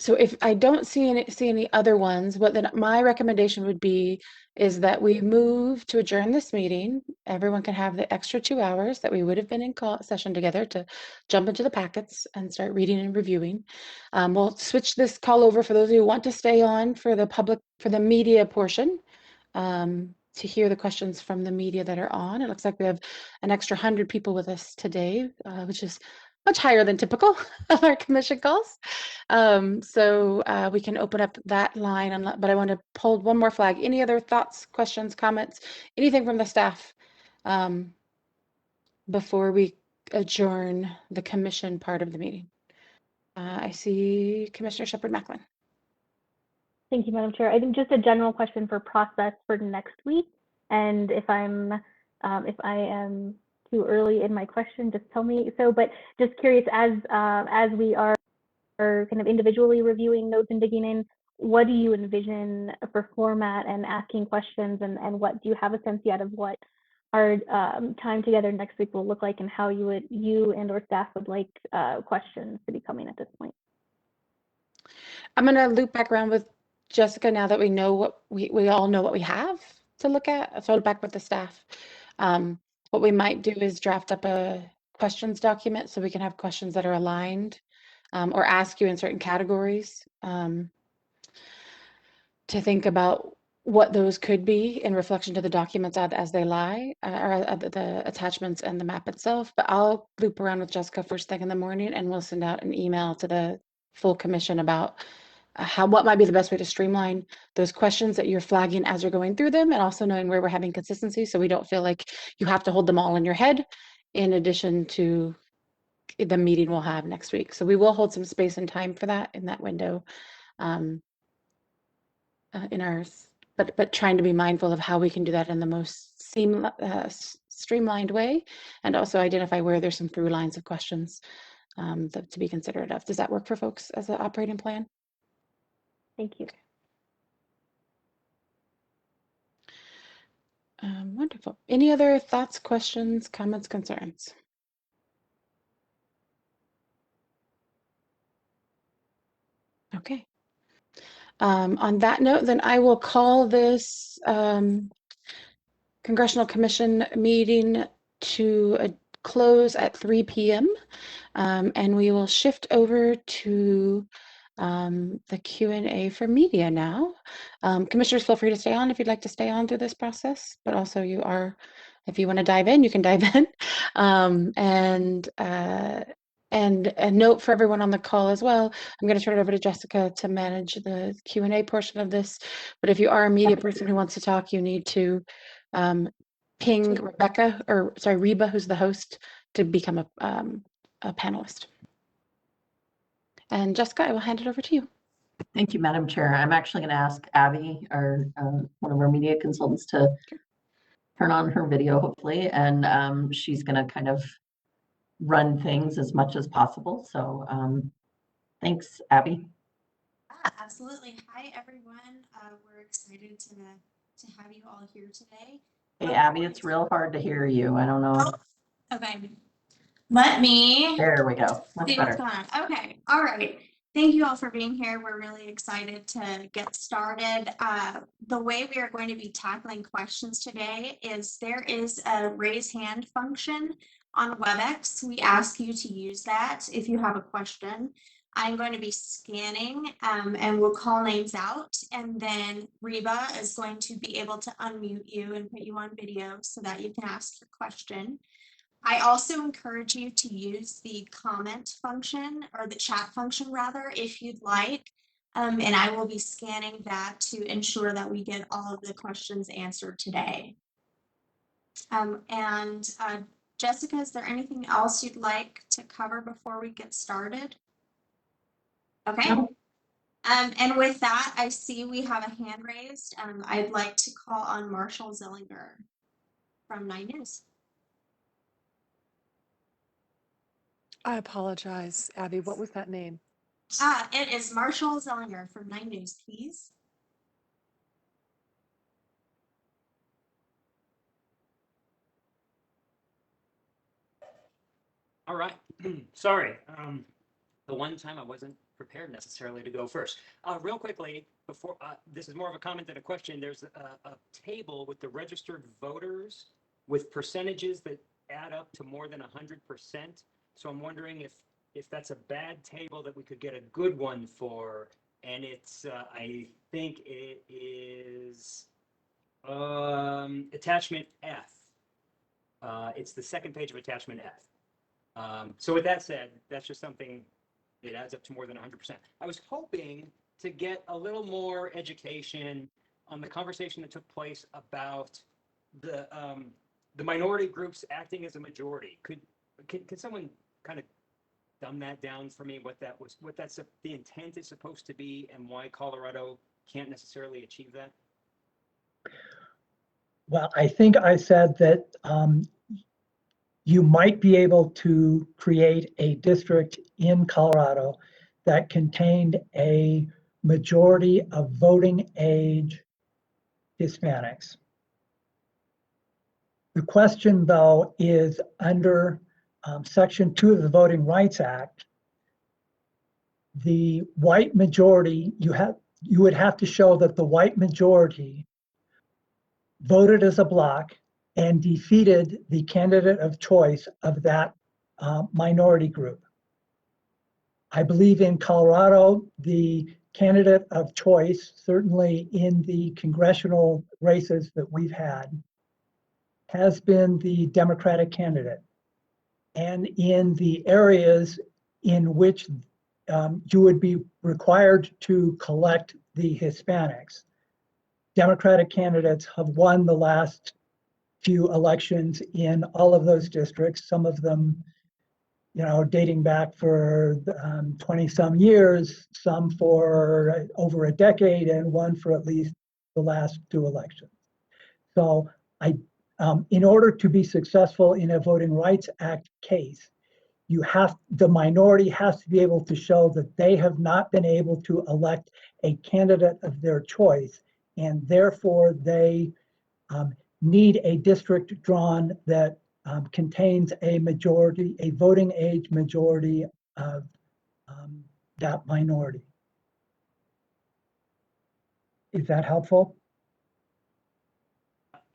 So if I don't see any other ones, what then my recommendation would be is that we move to adjourn this meeting. Everyone can have the extra 2 hours that we would have been in session together to jump into the packets and start reading and reviewing. We'll switch this call over for those who want to stay on for the media portion. To hear the questions from the media that are on. It looks like we have an extra 100 people with us today, which is much higher than typical of our commission calls. So we can open up that line, but I want to hold one more flag. Any other thoughts, questions, comments, anything from the staff before we adjourn the commission part of the meeting? I see Commissioner Shepherd-Macklin. Thank you, Madam Chair. I think just a general question for process for next week, and if I am too early in my question, just tell me so. But just curious, as we are kind of individually reviewing notes and digging in, what do you envision for format and asking questions, and what do you have a sense yet of what our time together next week will look like, and how you and or staff would like questions to be coming at this point? I'm going to loop back around with Jessica now that we know what we all know what we have to look at. So I'll back with the staff. What we might do is draft up a questions document so we can have questions that are aligned or ask you in certain categories to think about what those could be in reflection to the documents as they lie, or the attachments and the map itself. But I'll loop around with Jessica first thing in the morning, and we'll send out an email to the full commission about what might be the best way to streamline those questions that you're flagging as you're going through them, and also knowing where we're having consistency, so we don't feel like you have to hold them all in your head in addition to the meeting we'll have next week. So we will hold some space and time for that in that window, in ours, but trying to be mindful of how we can do that in the most streamlined way, and also identify where there's some through lines of questions to be considerate of. Does that work for folks as an operating plan? Thank you. Wonderful. Any other thoughts, questions, comments, concerns? Okay. On that note, then I will call this Congressional Commission meeting to a close at 3 p.m. And we will shift over to the Q&A for media now. Commissioners, feel free to stay on if you'd like to stay on through this process, but also you are, if you want to dive in, you can dive in. And a note for everyone on the call as well, I'm going to turn it over to Jessica to manage the Q&A portion of this. But if you are a media person who wants to talk, you need to ping Reba, who's the host, to become a panelist. And Jessica, I will hand it over to you. Thank you, Madam Chair. I'm actually going to ask Abby, one of our media consultants, to turn on her video, hopefully, and she's going to kind of run things as much as possible. So thanks, Abby. Absolutely. Hi, everyone. We're excited to have you all here today. Hey, Abby, it's real hard to hear you. I don't know. Oh, okay. Let me. There we go. Much See better. what's going on. Okay. All right. Thank you all for being here. We're really excited to get started. The way we are going to be tackling questions today is there is a raise hand function on WebEx. We ask you to use that if you have a question. I'm going to be scanning and we'll call names out, and then Reba is going to be able to unmute you and put you on video so that you can ask your question. I also encourage you to use the comment function, or the chat function rather, if you'd like. And I will be scanning that to ensure that we get all of the questions answered today. Jessica, is there anything else you'd like to cover before we get started? Okay. No. And with that, I see we have a hand raised. I'd like to call on Marshall Zillinger from 9 News. I apologize, Abby. What was that name? It is Marshall Zillinger from 9 News, please. All right. Sorry. The one time I wasn't prepared necessarily to go first. Real quickly, before this is more of a comment than a question. There's a table with the registered voters with percentages that add up to more than 100%. So I'm wondering if that's a bad table that we could get a good one for. And it's I think it is attachment F. It's the second page of attachment F. So with that said, that's just something that adds up to more than 100%. I was hoping to get a little more education on the conversation that took place about the minority groups acting as a majority. Could someone kind of dumb that down for me? What that's the intent is supposed to be, and why Colorado can't necessarily achieve that? Well, I think I said that you might be able to create a district in Colorado that contained a majority of voting age Hispanics. The question, though, is under Section 2 of the Voting Rights Act, the white majority, you would have to show that the white majority voted as a bloc and defeated the candidate of choice of that minority group. I believe in Colorado, the candidate of choice, certainly in the congressional races that we've had, has been the Democratic candidate. And in the areas in which you would be required to collect the Hispanics. Democratic candidates have won the last few elections in all of those districts, some of them, dating back for 20-some years, some for over a decade, and one for at least the last 2 elections. So in order to be successful in a Voting Rights Act case, the minority has to be able to show that they have not been able to elect a candidate of their choice, and therefore they need a district drawn that contains a voting age majority of that minority. Is that helpful?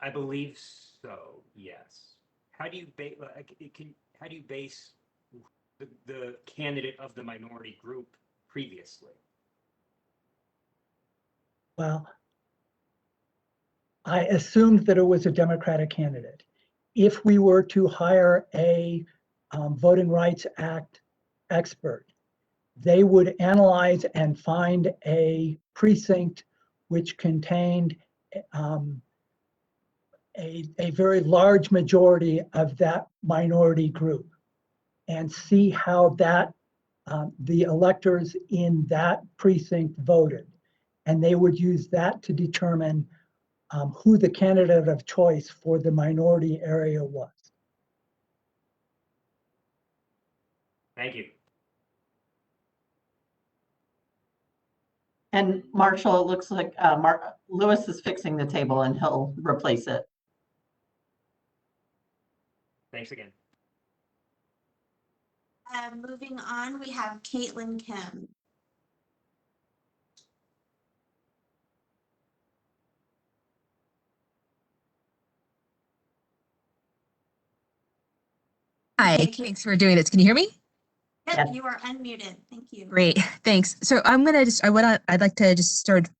I believe so, yes. How do you base the candidate of the minority group previously? Well, I assumed that it was a Democratic candidate. If we were to hire a Voting Rights Act expert, they would analyze and find a precinct which contained a very large majority of that minority group and see how the electors in that precinct voted. And they would use that to determine who the candidate of choice for the minority area was. Thank you. And Marshall, it looks like Lewis is fixing the table and he'll replace it. Thanks again. Moving on, we have Caitlin Kim. Hi, Okay, thanks for doing this. Can you hear me? Yep, Yes. you are unmuted. Thank you. Great, thanks. So I'd like to just start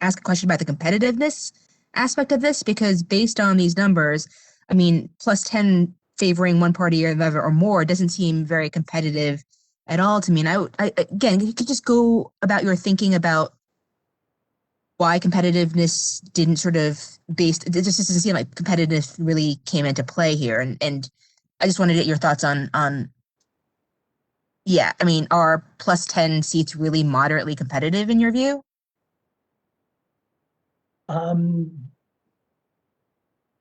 ask a question about the competitiveness aspect of this, because based on these numbers, I mean, plus 10 favoring one party or the other or more doesn't seem very competitive at all to me. And again, you could just go about your thinking about why competitiveness didn't it just doesn't seem like competitiveness really came into play here. And I just wanted to get your thoughts on yeah, I mean, are plus 10 seats really moderately competitive in your view?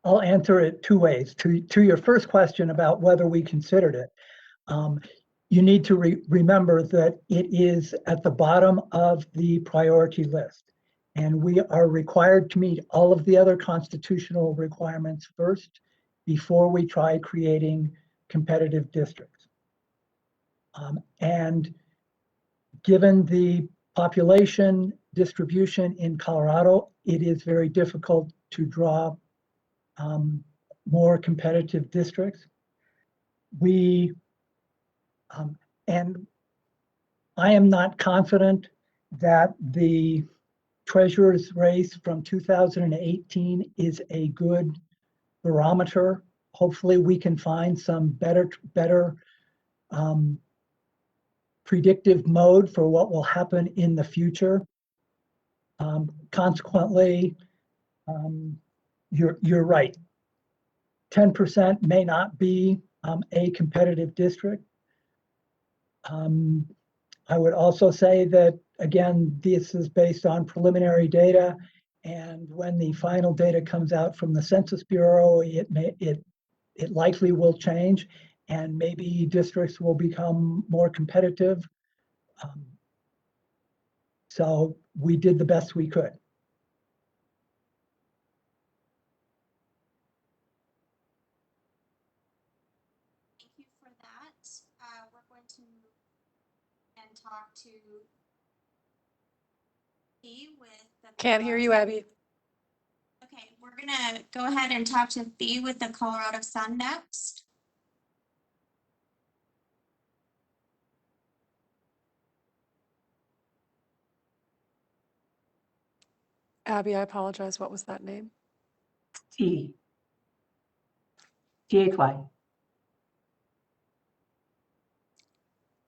I'll answer it 2 ways. To your first question about whether we considered it, you need to remember that it is at the bottom of the priority list. And we are required to meet all of the other constitutional requirements first before we try creating competitive districts. And given the population distribution in Colorado, it is very difficult to draw more competitive districts. And I am not confident that the treasurer's race from 2018 is a good barometer. Hopefully we can find some better predictive mode for what will happen in the future. Consequently, you're right. 10% may not be a competitive district. I would also say that, again, this is based on preliminary data, and when the final data comes out from the Census Bureau, it likely will change, and maybe districts will become more competitive. So we did the best we could. Thank you for that. We're going to move and talk to Thea with the. Can't hear you, Abby. Okay, we're gonna go ahead and talk to Thea with the Colorado Sun next. Abby, I apologize. What was that name? T. T-A-Y.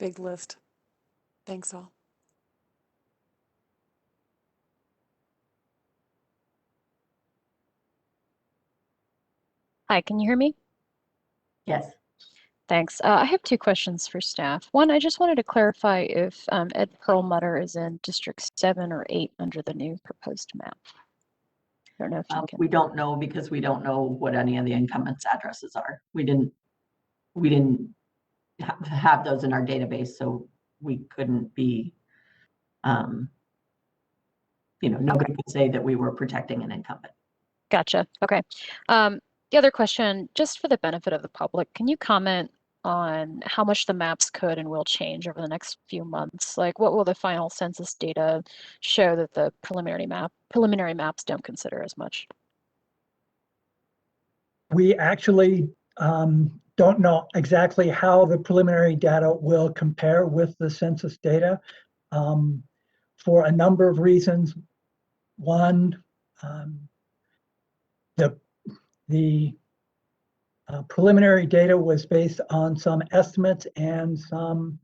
Big list. Thanks all. Hi, can you hear me? Yes. Thanks. I have two questions for staff. One, I just wanted to clarify if Ed Perlmutter is in District 7 or 8 under the new proposed map. I don't know if you can. We don't know because we don't know what any of the incumbents' addresses are. We didn't have those in our database, so we couldn't be, nobody could say that we were protecting an incumbent. Gotcha. Okay. The other question, just for the benefit of the public, can you comment on how much the maps could and will change over the next few months? Like, what will the final census data show that the preliminary maps don't consider as much? We actually don't know exactly how the preliminary data will compare with the census data for a number of reasons. One, the preliminary data was based on some estimates and some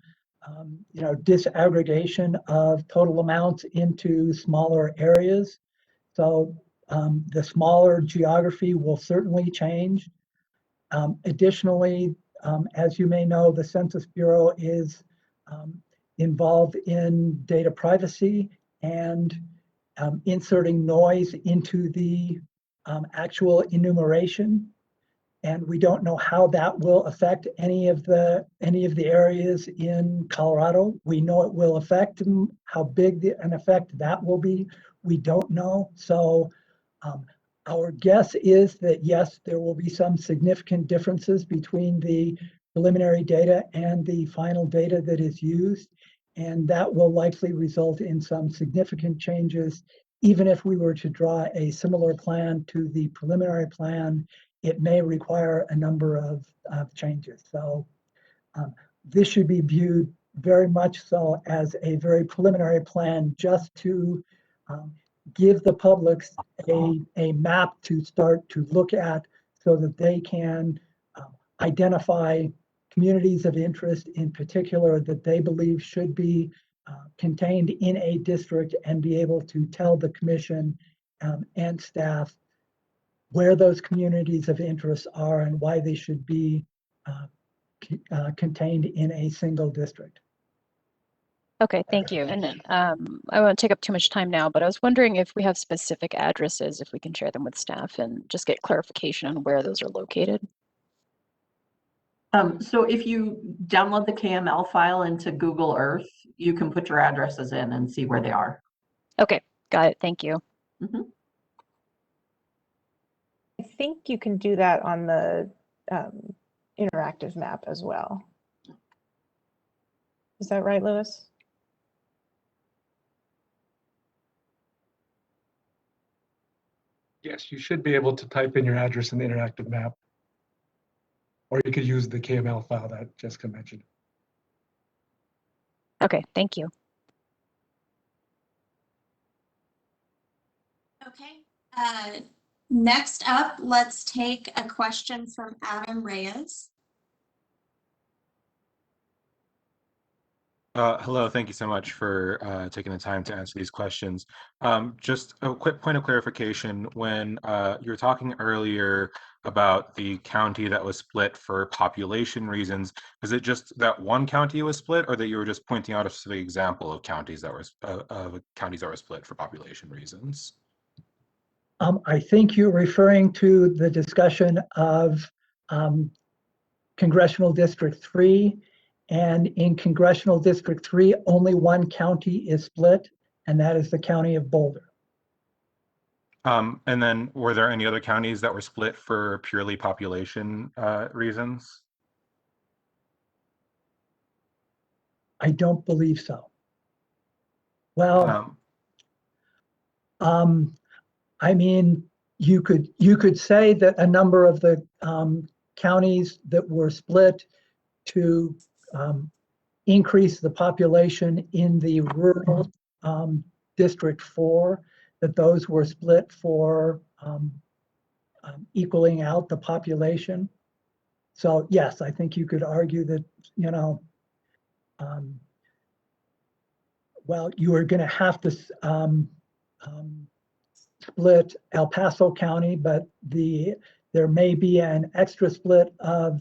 disaggregation of total amounts into smaller areas. So the smaller geography will certainly change. Additionally, as you may know, the Census Bureau is involved in data privacy and inserting noise into the actual enumeration. And we don't know how that will affect any of the areas in Colorado. We know it will affect them. How big an effect that will be, we don't know. So our guess is that yes, there will be some significant differences between the preliminary data and the final data that is used, and that will likely result in some significant changes. Even if we were to draw a similar plan to the preliminary plan, it may require a number of changes. So this should be viewed very much so as a very preliminary plan, just to give the public a map to start to look at so that they can identify communities of interest in particular that they believe should be contained in a district, and be able to tell the commission and staff where those communities of interest are and why they should be contained in a single district. Okay, thank you. And then I won't take up too much time now, but I was wondering if we have specific addresses, if we can share them with staff and just get clarification on where those are located. So if you download the KML file into Google Earth, you can put your addresses in and see where they are. Okay, got it. Thank you. Mm-hmm. I think you can do that on the interactive map as well. Is that right, Louis? Yes, you should be able to type in your address in the interactive map. Or you could use the KML file that Jessica mentioned. Okay, thank you. Okay. Next up, let's take a question from Adam Reyes. Hello, thank you so much for taking the time to answer these questions. Just a quick point of clarification. When you were talking earlier about the county that was split for population reasons, is it just that one county was split, or that you were just pointing out a specific example of counties that were split for population reasons? I think you're referring to the discussion of Congressional District 3. And in Congressional District 3, only one county is split, and that is the county of Boulder. And then were there any other counties that were split for purely population reasons? I don't believe so. Well, I mean, you could say that a number of the counties that were split to increase the population in the rural District 4, that those were split for equaling out the population. So yes, I think you could argue that, well, you are going to have to split El Paso County, but there may be an extra split of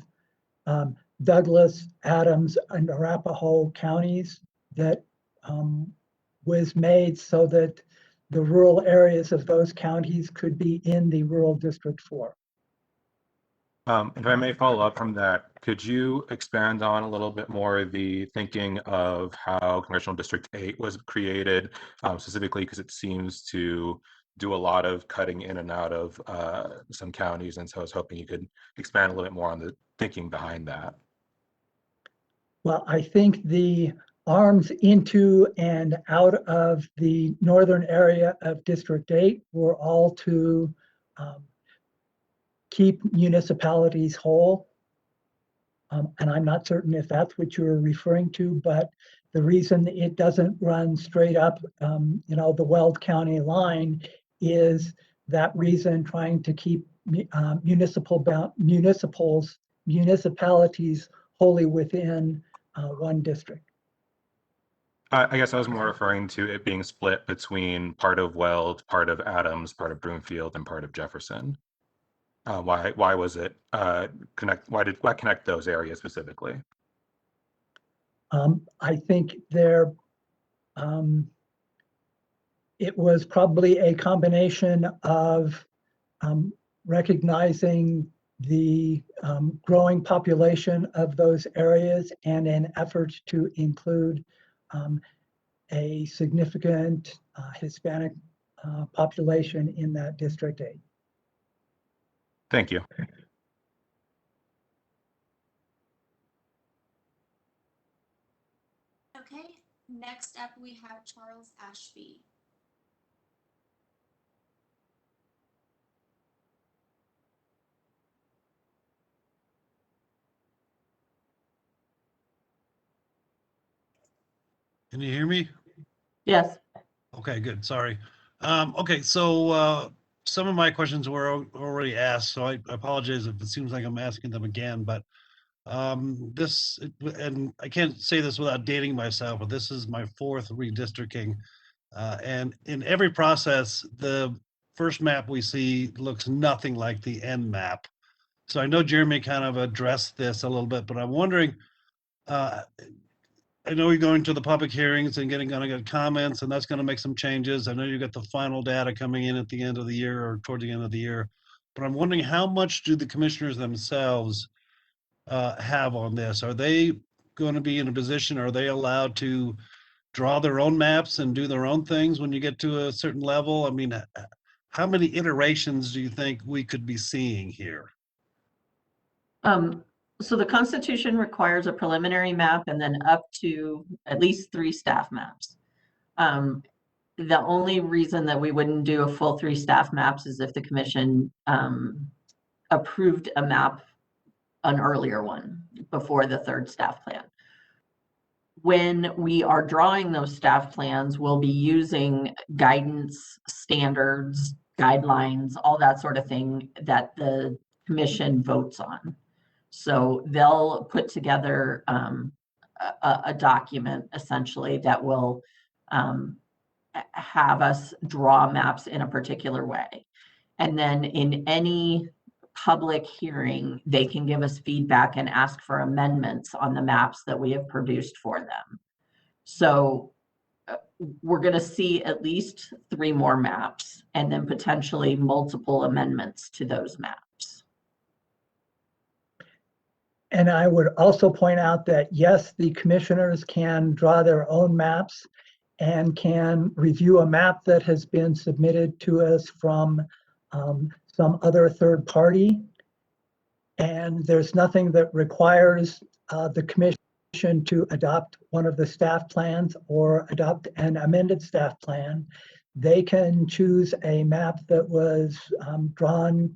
Douglas, Adams, and Arapahoe counties that was made so that the rural areas of those counties could be in the rural District 4. If I may follow up from that, could you expand on a little bit more the thinking of how Congressional District 8 was created, specifically because it seems to do a lot of cutting in and out of some counties, and so I was hoping you could expand a little bit more on the thinking behind that. Well, I think the arms into and out of the northern area of District 8 were all to keep municipalities whole. And I'm not certain if that's what you're referring to, but the reason it doesn't run straight up, the Weld County line is that reason, trying to keep municipalities wholly within one district. I guess I was more referring to it being split between part of Weld, part of Adams, part of Broomfield, and part of Jefferson. Why was it why connect those areas specifically? I think it was probably a combination of recognizing the growing population of those areas and an effort to include a significant Hispanic population in that District 8. Thank you. Okay, next up we have Charles Ashby. Can you hear me? Yes. Okay, good. Sorry. Okay, so some of my questions were already asked, so I apologize if it seems like I'm asking them again, but and I can't say this without dating myself, but this is my 4th redistricting. And in every process, the first map we see looks nothing like the end map. So I know Jeremy kind of addressed this a little bit, but I'm wondering, I know you're going to the public hearings and gonna get comments, and that's gonna make some changes. I know you got the final data coming in at the end of the year or toward the end of the year, but I'm wondering how much do the commissioners themselves have on this? Are they going to be in a position, are they allowed to draw their own maps and do their own things when you get to a certain level? I mean, how many iterations do you think we could be seeing here? So the Constitution requires a preliminary map and then up to at least 3 staff maps. The only reason that we wouldn't do a full 3 staff maps is if the commission approved a map, an earlier one, before the 3rd staff plan. When we are drawing those staff plans, we'll be using guidance, standards, guidelines, all that sort of thing that the commission votes on. So they'll put together a document essentially that will have us draw maps in a particular way. And then in any public hearing, they can give us feedback and ask for amendments on the maps that we have produced for them. So we're going to see at least 3 more maps and then potentially multiple amendments to those maps. And I would also point out that, yes, the commissioners can draw their own maps and can review a map that has been submitted to us from some other third party. And there's nothing that requires the commission to adopt one of the staff plans or adopt an amended staff plan. They can choose a map that was drawn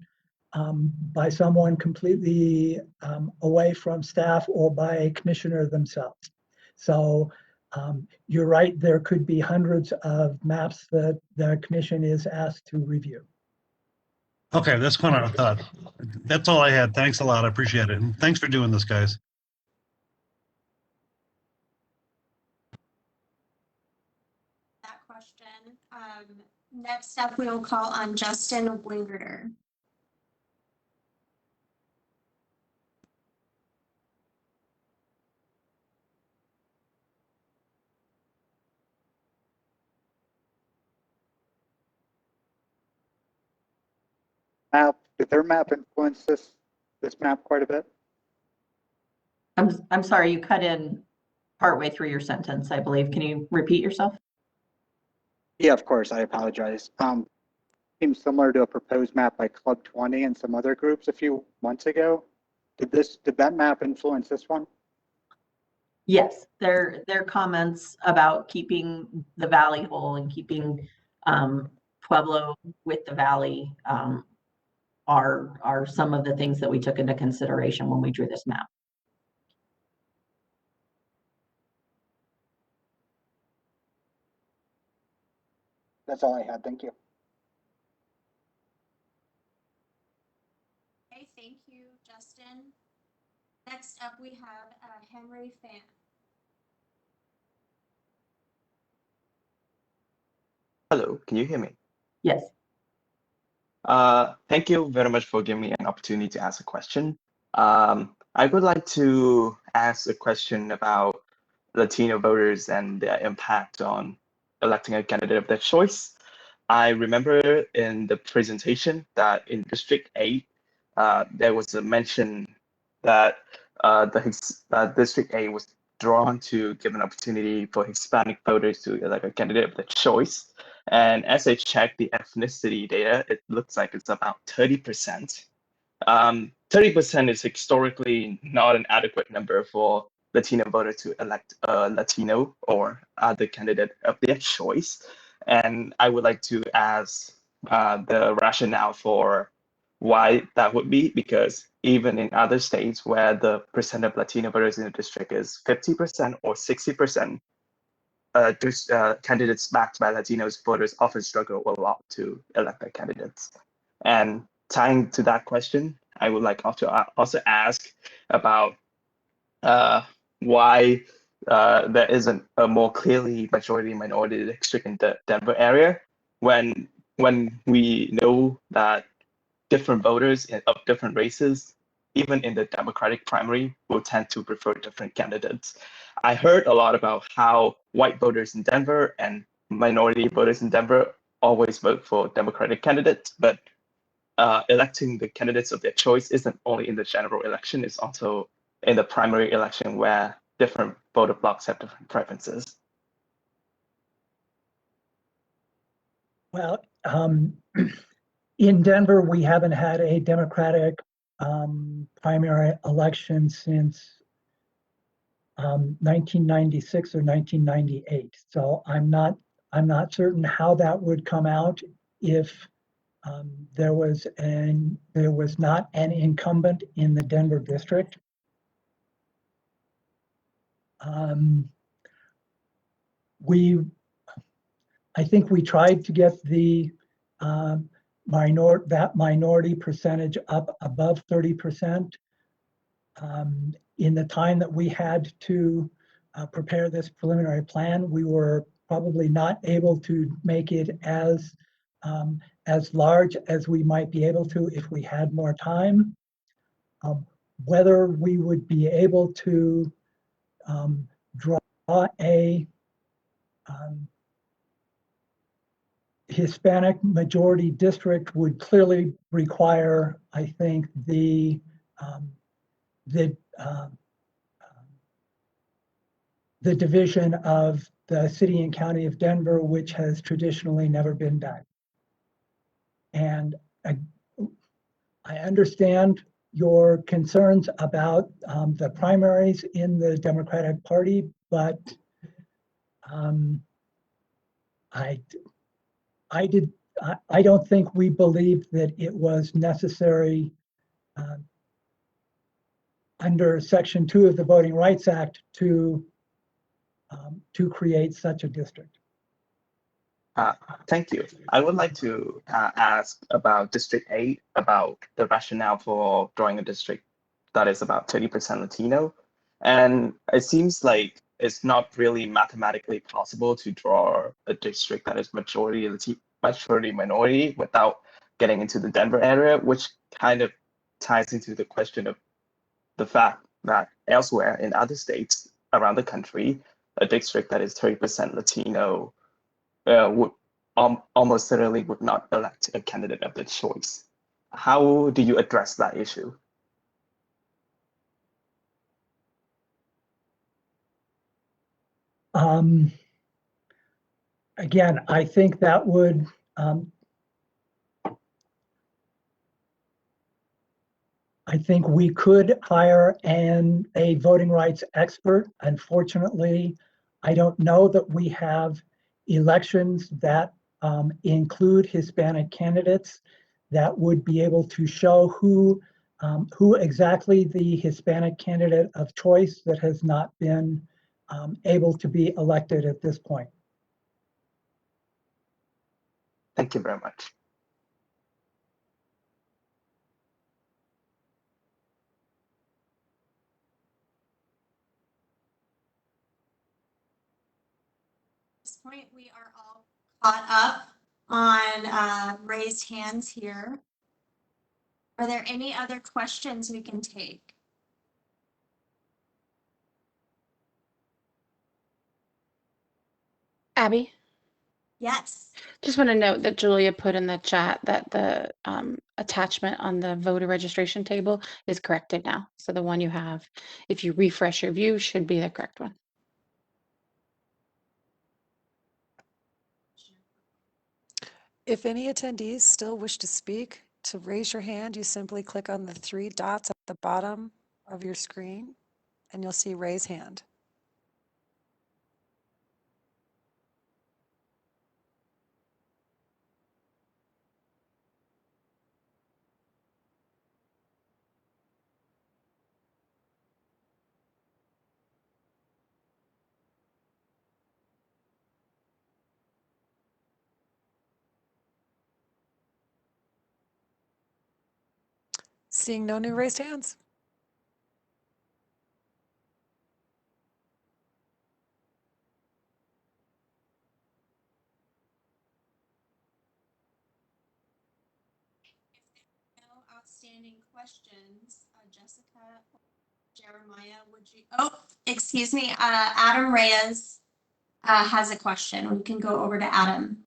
by someone completely away from staff or by a commissioner themselves. So you're right, there could be hundreds of maps that the commission is asked to review. Okay, that's kind of what I thought. That's all I had. Thanks a lot. I appreciate it. And thanks for doing this, guys. Next up, we will call on Justin Wingerter. Map, did their map influence this map quite a bit? I'm sorry, you cut in partway through your sentence, I believe. Can you repeat yourself? Yeah, of course, I apologize. Seems similar to a proposed map by Club 20 and some other groups a few months ago. Did that map influence this one? Yes, their comments about keeping the valley whole and keeping Pueblo with the valley are some of the things that we took into consideration when we drew this map. That's all I had. Thank you. Okay, thank you, Justin. Next up, we have Henry Fan. Hello, can you hear me? Yes. Thank you very much for giving me an opportunity to ask a question. I would like to ask a question about Latino voters and their impact on electing a candidate of their choice. I remember in the presentation that in District 8, there was a mention that District 8 was drawn to give an opportunity for Hispanic voters to elect a candidate of their choice. And as I checked the ethnicity data, it looks like it's about 30%. 30% is historically not an adequate number for Latino voters to elect a Latino or other candidate of their choice. And I would like to ask the rationale for why that would be, because even in other states where the percent of Latino voters in the district is 50% or 60%, candidates backed by Latinos voters often struggle a lot to elect their candidates. And tying to that question, I would like to also ask about why there isn't a more clearly majority minority district in the Denver area when we know that different voters of different races, even in the Democratic primary, will tend to prefer different candidates. I heard a lot about how white voters in Denver and minority voters in Denver always vote for Democratic candidates, but electing the candidates of their choice isn't only in the general election, it's also in the primary election where different voter blocks have different preferences. Well, in Denver, we haven't had a Democratic primary election since 1996 or 1998. So I'm not certain how that would come out if there was not an incumbent in the Denver district. I think we tried to get the minority percentage up above 30%. In the time that we had to prepare this preliminary plan, we were probably not able to make it as large as we might be able to if we had more time. Whether we would be able to draw a Hispanic majority district would clearly require, I think, the division of the city and county of Denver, which has traditionally never been done. And I understand your concerns about the primaries in the Democratic Party, but I don't think we believed that it was necessary under Section 2 of the Voting Rights Act to create such a district. Thank you. I would like to ask about District 8, about the rationale for drawing a district that is about 30% Latino. And it seems like it's not really mathematically possible to draw a district that is majority majority minority without getting into the Denver area, which kind of ties into the question of the fact that elsewhere in other states around the country, a district that is 30% Latino would almost certainly would not elect a candidate of their choice. How do you address that issue? Again, I think that would I think we could hire a voting rights expert. Unfortunately, I don't know that we have elections that include Hispanic candidates that would be able to show who exactly the Hispanic candidate of choice that has not been able to be elected at this point. Thank you very much. At this point, we are all caught up on raised hands here. Are there any other questions we can take? Abby, Yes. just want to note that Julia put in the chat that the attachment on the voter registration table is corrected now. So the one you have, if you refresh your view, should be the correct one. If any attendees still wish to speak, to raise your hand, you simply click on the 3 dots at the bottom of your screen and you'll see raise hand. Seeing no new raised hands. No outstanding questions. Jessica, Jeremiah, would you? Oh, excuse me. Adam Reyes has a question. We can go over to Adam.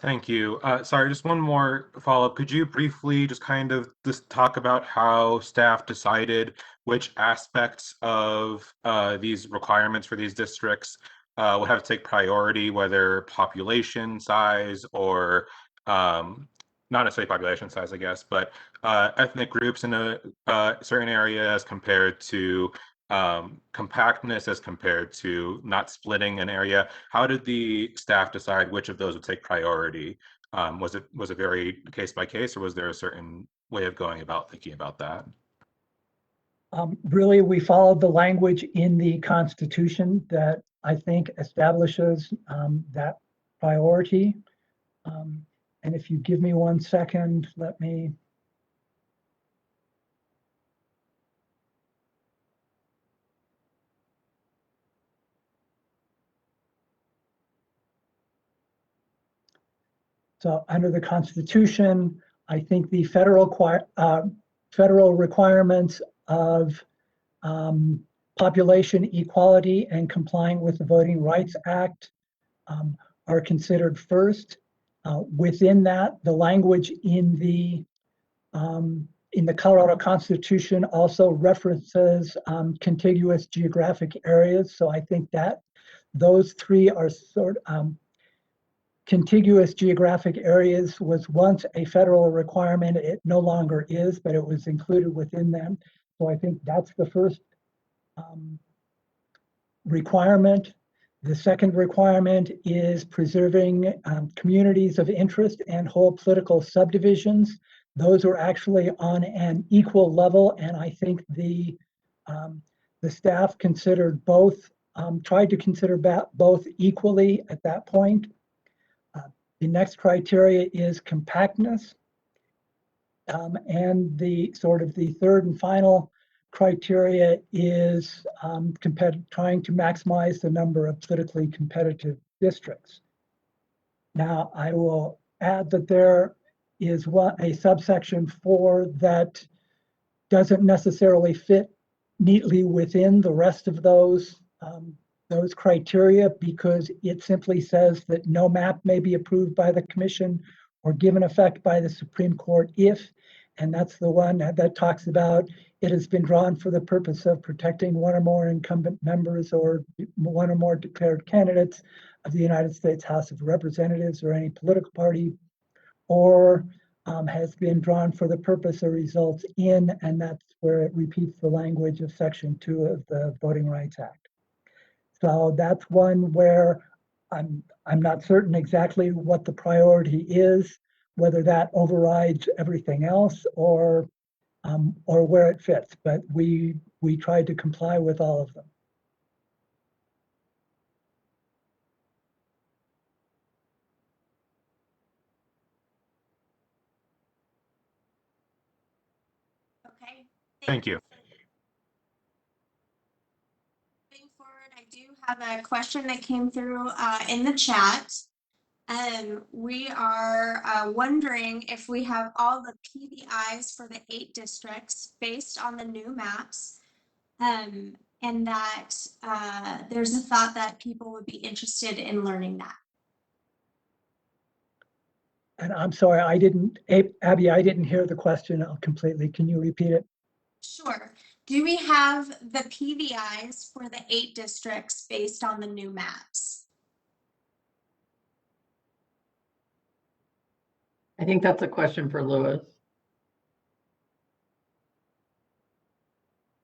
Thank you. Sorry, just one more follow-up. Could you briefly just kind of just talk about how staff decided which aspects of these requirements for these districts would have to take priority, whether population size or not necessarily population size, I guess, but ethnic groups in a certain area as compared to compactness as compared to not splitting an area. How did the staff decide which of those would take priority? Was it very case by case, or was there a certain way of going about thinking about that? Really, we followed the language in the Constitution that I think establishes that priority. And if you give me 1 second, let me. So under the Constitution, I think the federal requirements of population equality and complying with the Voting Rights Act are considered first. Within that, the language in the Colorado Constitution also references contiguous geographic areas. So I think that those three are sort of contiguous geographic areas was once a federal requirement. It no longer is, but it was included within them. So I think that's the first requirement. The second requirement is preserving communities of interest and whole political subdivisions. Those are actually on an equal level, and I think the staff considered both, tried to consider both equally at that point. The next criteria is compactness. And the sort of the third and final criteria is trying to maximize the number of politically competitive districts. Now, I will add that there is a subsection 4 that doesn't necessarily fit neatly within the rest of those criteria, because it simply says that no map may be approved by the commission or given effect by the Supreme Court if, and that's the one that talks about it has been drawn for the purpose of protecting one or more incumbent members or one or more declared candidates of the United States House of Representatives or any political party, or has been drawn for the purpose or results in, and that's where it repeats the language of Section 2 of the Voting Rights Act. So that's one where I'm not certain exactly what the priority is, whether that overrides everything else or where it fits. But we tried to comply with all of them. Okay. Thank you. Moving forward, I do have a question that came through in the chat. We are wondering if we have all the PVIs for the 8 districts based on the new maps, and that there's a thought that people would be interested in learning that. And I'm sorry, Abby, I didn't hear the question completely. Can you repeat it? Sure. Do we have the PVIs for the 8 districts based on the new maps? I think that's a question for Louis.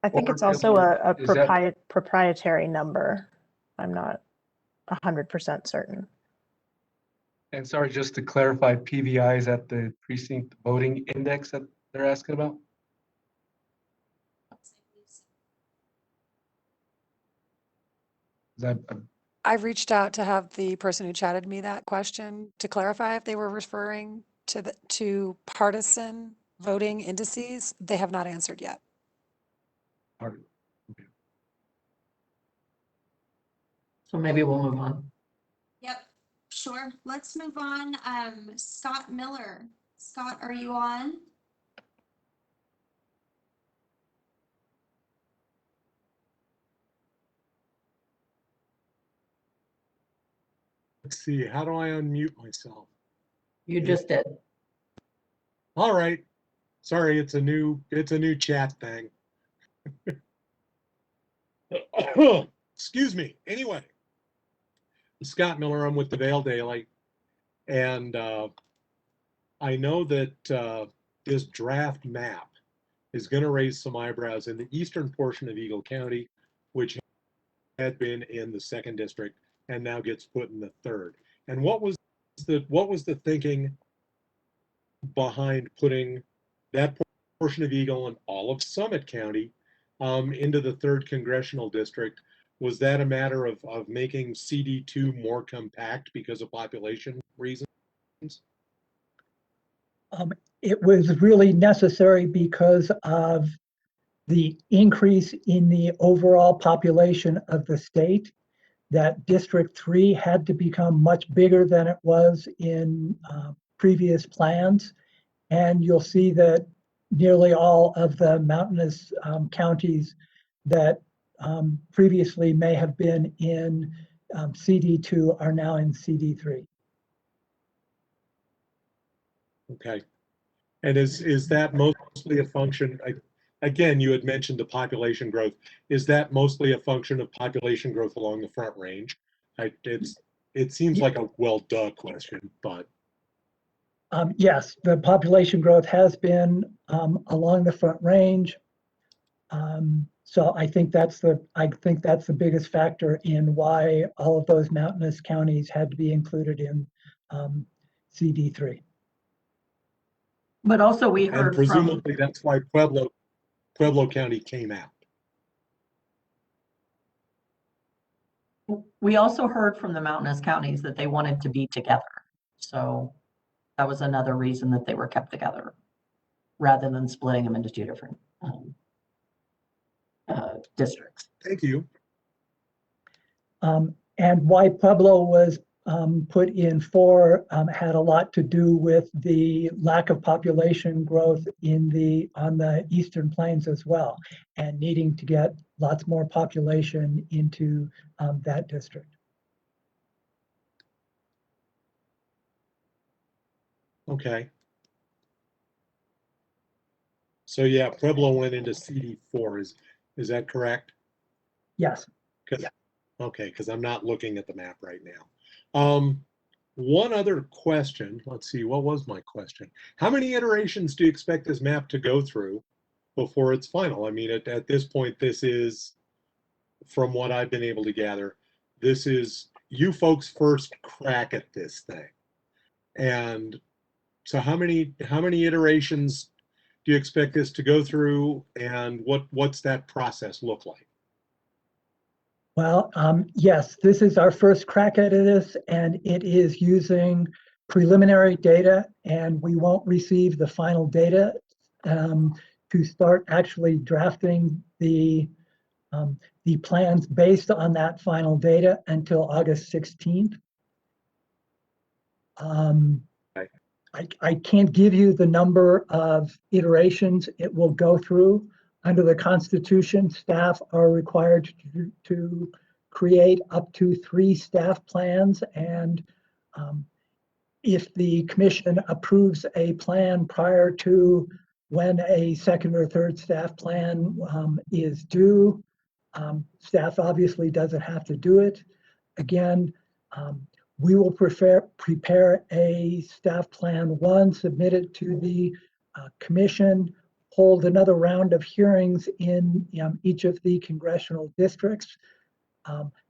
I think Or it's also a is that- proprietary number. I'm not 100% certain. And sorry, just to clarify, PVI is at the precinct voting index that they're asking about? Is that I reached out to have the person who chatted me that question to clarify if they were referring to partisan voting indices. They have not answered yet. part? So maybe we'll move on. Yep, sure. Let's move on. Scott Miller. Scott, are you on? Let's see, how do I unmute myself? You just did. All right. Sorry, it's a new chat thing. Excuse me. Anyway, Scott Miller, I'm with the Vale Daily, and I know that this draft map is going to raise some eyebrows in the eastern portion of Eagle County, which had been in the 2nd district and now gets put in the 3rd. And what was the thinking behind putting that portion of Eagle and all of Summit County into the 3rd congressional district? Was that a matter of making CD2 more compact because of population reasons? It was really necessary because of the increase in the overall population of the state, that District 3 had to become much bigger than it was in previous plans. And you'll see that nearly all of the mountainous counties that previously may have been in CD2 are now in CD3. Okay. And is that mostly a function, again, you had mentioned the population growth. Is that mostly a function of population growth along the Front Range? It seems like a well-duh question, but. Yes, the population growth has been along the Front Range. So I think that's the biggest factor in why all of those mountainous counties had to be included in CD3. But also we heard and presumably that's why Pueblo County came out. We also heard from the mountainous counties that they wanted to be together. So that was another reason that they were kept together rather than splitting them into 2 different districts. Thank you. And why Pueblo was put in 4 had a lot to do with the lack of population growth on the Eastern Plains as well, and needing to get lots more population into that district. Okay. So yeah, Pueblo went into CD4. Is that correct? Yes. Okay, because I'm not looking at the map right now. One other question. Let's see, what was my question? How many iterations do you expect this map to go through before it's final? I mean, at this point, this is, from what I've been able to gather, this is you folks' first crack at this thing. And so how many iterations do you expect this to go through, and what's that process look like? Well, yes, this is our first crack at this, and it is using preliminary data, and we won't receive the final data to start actually drafting the plans based on that final data until August 16th. I can't give you the number of iterations it will go through. Under the Constitution, staff are required to create up to 3 staff plans, and if the commission approves a plan prior to when a second or third staff plan is due, staff obviously doesn't have to do it. Again, we will prepare a staff plan 1, submit it to the commission, hold another round of hearings in each of the congressional districts.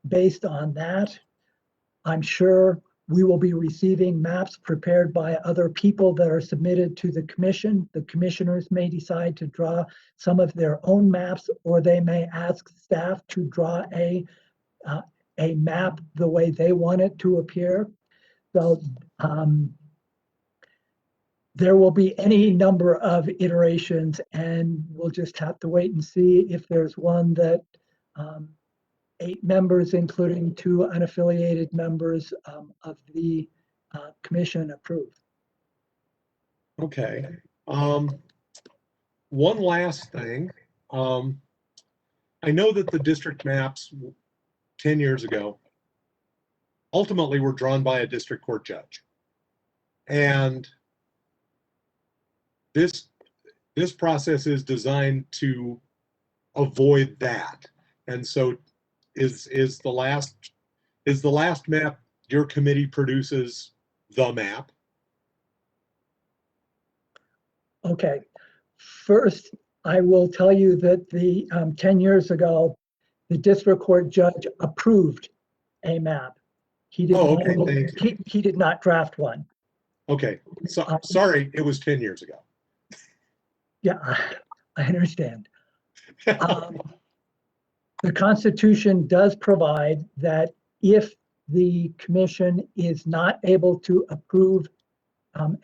Based on that, I'm sure we will be receiving maps prepared by other people that are submitted to the commission. The commissioners may decide to draw some of their own maps, or they may ask staff to draw a map the way they want it to appear. So there will be any number of iterations, and we'll just have to wait and see if there's one that 8 members, including 2 unaffiliated members of the commission, approve. Okay. One last thing. I know that the district maps 10 years ago ultimately were drawn by a district court judge. And this process is designed to avoid that. And so is the last map your committee produces the map? Okay. First, I will tell you that the 10 years ago, the district court judge approved a map. He did, he did not draft one. Okay. So, sorry, it was 10 years ago. Yeah, I understand. The Constitution does provide that if the commission is not able to approve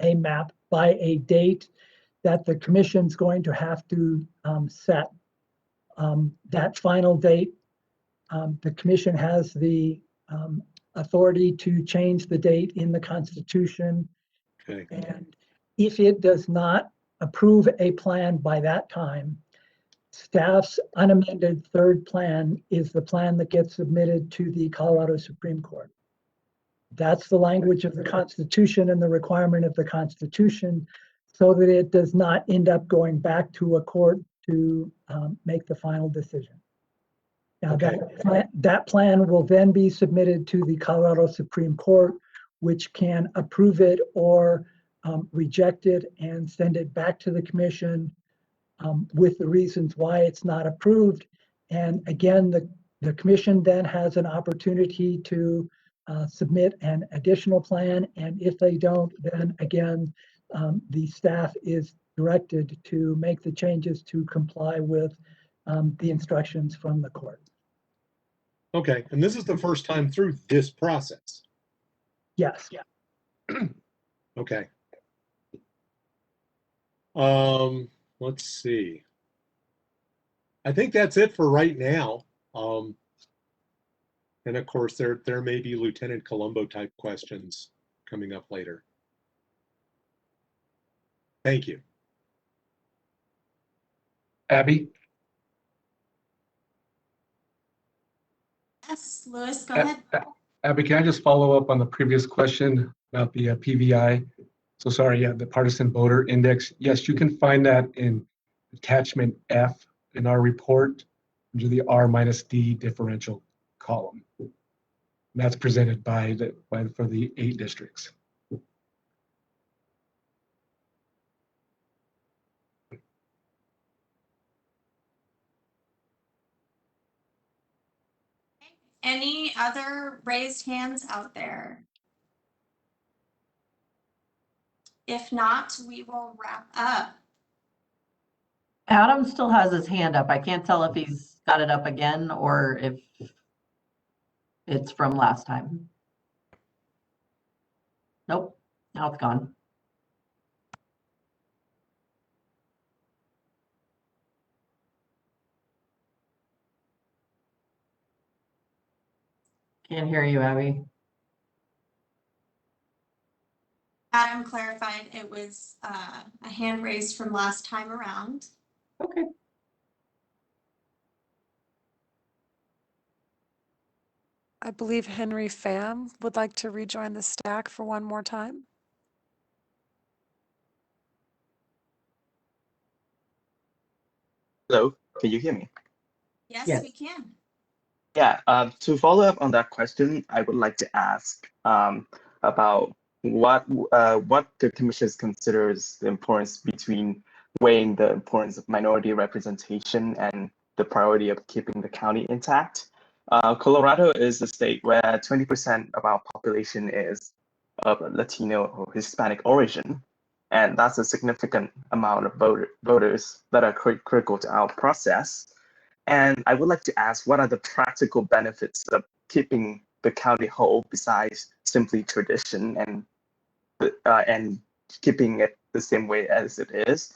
a map by a date, that the commission's going to have to set that final date. The commission has the authority to change the date in the Constitution. Okay. And if it does not approve a plan by that time, staff's unamended 3rd plan is the plan that gets submitted to the Colorado Supreme Court. That's the language of the Constitution and the requirement of the Constitution, so that it does not end up going back to a court to make the final decision. Now, that plan will then be submitted to the Colorado Supreme Court, which can approve it or reject it and send it back to the commission with the reasons why it's not approved. And again, the commission then has an opportunity to submit an additional plan. And if they don't, then again, the staff is directed to make the changes to comply with the instructions from the court. Okay, and this is the first time through this process? Yes. Okay. Let's see. I think that's it for right now. And of course, there may be Lieutenant Columbo type questions coming up later. Thank you. Abby? Yes, Louis, go ahead. Abby, can I just follow up on the previous question about the PVI? So sorry, yeah, the partisan voter index. Yes, you can find that in attachment F in our report under the R-D differential column. And that's presented for the 8 districts. Any other raised hands out there? If not, we will wrap up. Adam still has his hand up. I can't tell if he's got it up again or if it's from last time. Nope, now it's gone. Can't hear you, Abby. Adam clarified it was a hand raised from last time around. Okay. I believe Henry Pham would like to rejoin the stack for one more time. Hello, can you hear me? Yes, Yes. we can. Yeah, to follow up on that question, I would like to ask about what the commission considers the importance between weighing the importance of minority representation and the priority of keeping the county intact. Colorado is a state where 20% of our population is of Latino or Hispanic origin, and that's a significant amount of voters that are critical to our process. And I would like to ask, what are the practical benefits of keeping the county whole besides simply tradition and keeping it the same way as it is?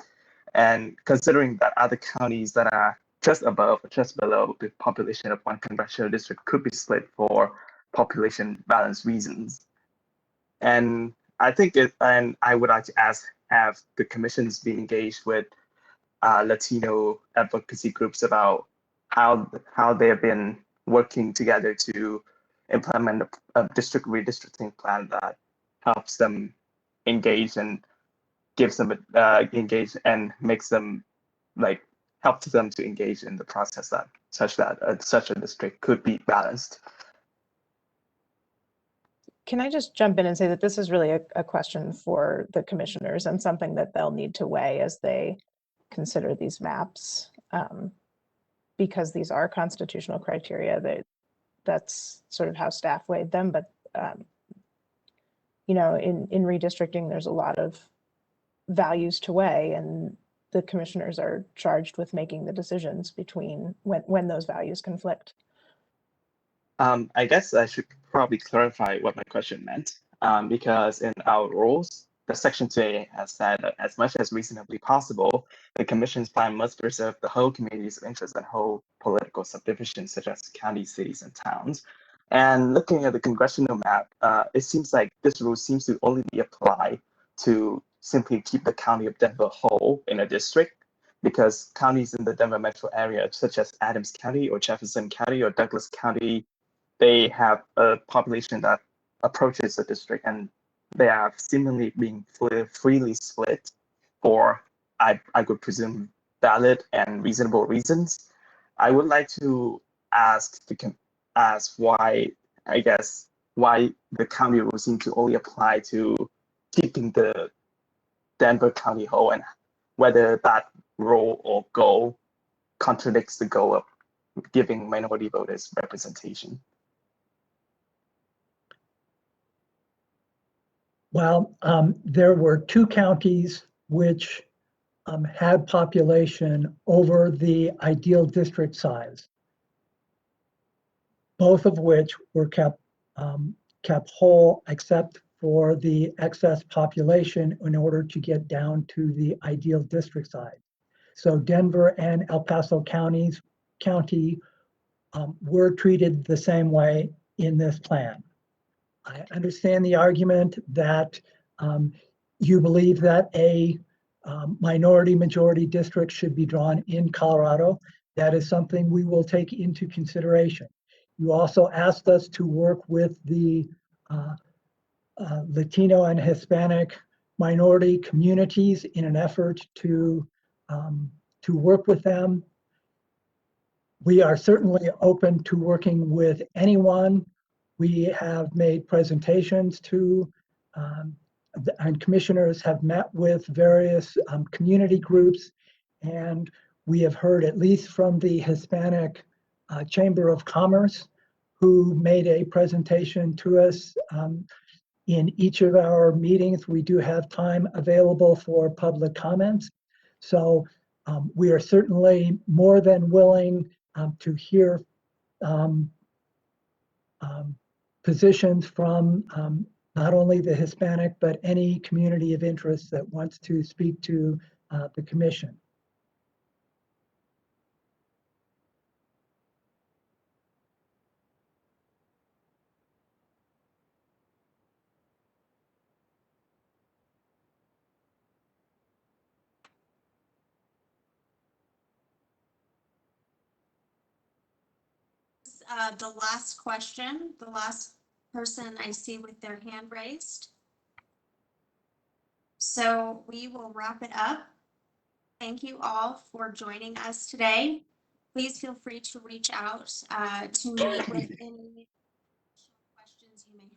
And considering that other counties that are just above or just below the population of one congressional district could be split for population balance reasons. And I think and I would like to ask, have the commissions be engaged with Latino advocacy groups about how they have been working together to implement a district redistricting plan that helps them engage and gives them engage and makes them helps them to engage in the process that such a district could be balanced. Can I just jump in and say that this is really a question for the commissioners and something that they'll need to weigh as they consider these maps, because these are constitutional criteria. That's sort of how staff weighed them. But in redistricting, there's a lot of values to weigh, and the commissioners are charged with making the decisions between when those values conflict. I guess I should probably clarify what my question meant, because in our rules, the Section 2A has said that as much as reasonably possible, the Commission's plan must preserve the whole communities of interest and whole political subdivisions, such as counties, cities, and towns. And looking at the congressional map, it seems like this rule seems to only be applied to simply keep the county of Denver whole in a district, because counties in the Denver metro area, such as Adams County or Jefferson County or Douglas County, they have a population that approaches the district, and they are seemingly being freely split for, I would presume, valid and reasonable reasons. I would like to ask why the county rules seem to only apply to keeping the Denver County whole, and whether that role or goal contradicts the goal of giving minority voters representation. Well, there were 2 counties which had population over the ideal district size, both of which were kept whole except for the excess population in order to get down to the ideal district size. So Denver and El Paso County were treated the same way in this plan. I understand the argument that you believe that a minority majority district should be drawn in Colorado. That is something we will take into consideration. You also asked us to work with the Latino and Hispanic minority communities in an effort to work with them. We are certainly open to working with anyone. We have made presentations to, and commissioners have met with various community groups, and we have heard at least from the Hispanic Chamber of Commerce, who made a presentation to us. In each of our meetings, we do have time available for public comments. So we are certainly more than willing to hear positions from not only the Hispanic, but any community of interest that wants to speak to the commission. The last question, the last person I see with their hand raised. So we will wrap it up. Thank you all for joining us today. Please feel free to reach out to me with any questions you may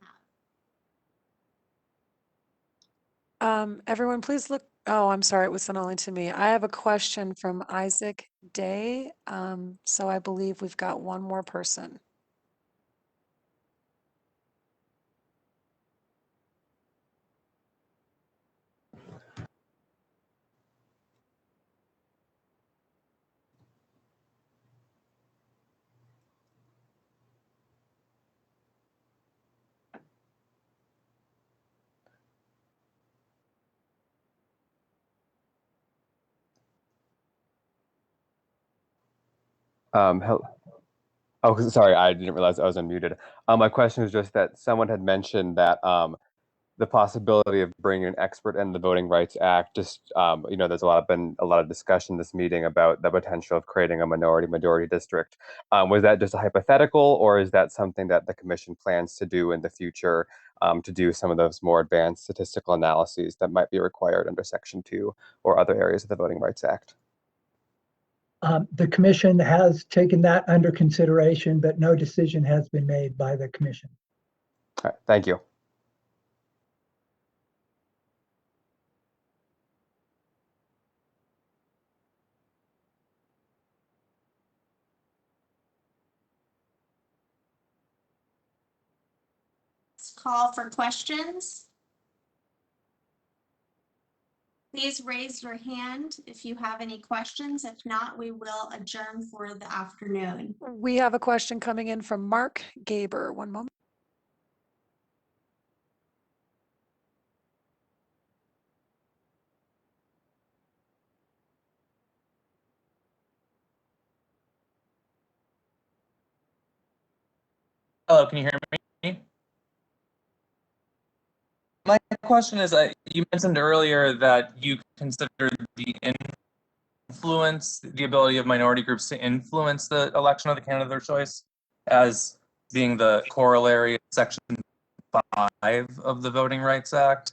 have. Everyone, please look. Oh, I'm sorry, it was sent only to me. I have a question from Isaac Day. So I believe we've got one more person. Hello. Oh, sorry, I didn't realize I was unmuted. My question is just that someone had mentioned that the possibility of bringing an expert in the Voting Rights Act. Just there's been a lot of discussion this meeting about the potential of creating a minority district. Was that just a hypothetical, or is that something that the commission plans to do in the future to do some of those more advanced statistical analyses that might be required under Section 2 or other areas of the Voting Rights Act? The commission has taken that under consideration, but no decision has been made by the commission. All right, thank you. Let's call for questions. Please raise your hand if you have any questions. If not, we will adjourn for the afternoon. We have a question coming in from Mark Gaber. One moment. Hello, can you hear me? My question is, you mentioned earlier that you consider the ability of minority groups to influence the election of the candidate of their choice as being the corollary of Section 5 of the Voting Rights Act.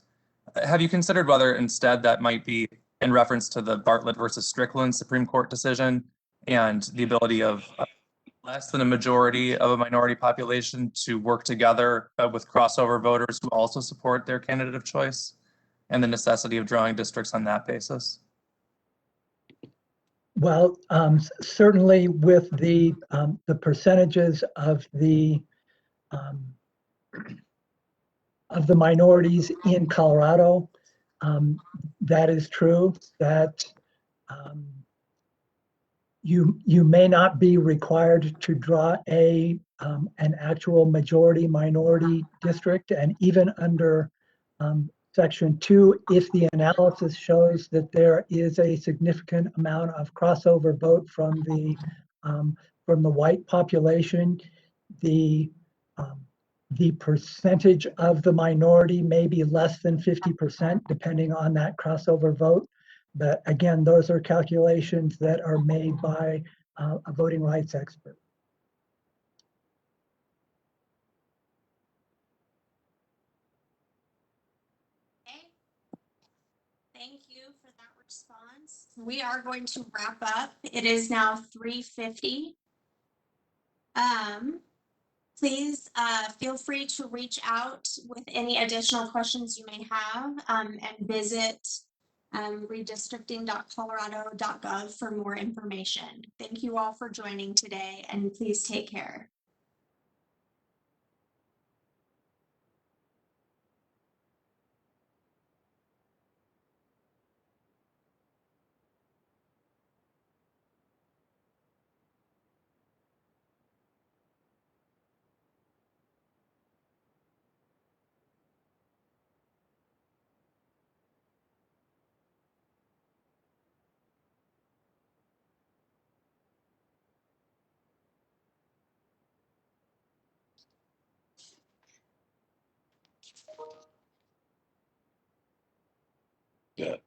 Have you considered whether instead that might be in reference to the Bartlett versus Strickland Supreme Court decision and the ability of less than a majority of a minority population to work together with crossover voters who also support their candidate of choice, and the necessity of drawing districts on that basis? Well, certainly with the percentages of the minorities in Colorado, that is true. That you may not be required to draw an actual majority minority district, and even under Section 2, if the analysis shows that there is a significant amount of crossover vote from the from the white population, the percentage of the minority may be less than 50%, depending on that crossover vote. But again, those are calculations that are made by a voting rights expert. Okay. Thank you for that response. We are going to wrap up. It is now 3:50. Please feel free to reach out with any additional questions you may have and visit redistricting.colorado.gov for more information. Thank you all for joining today, and please take care. Yeah.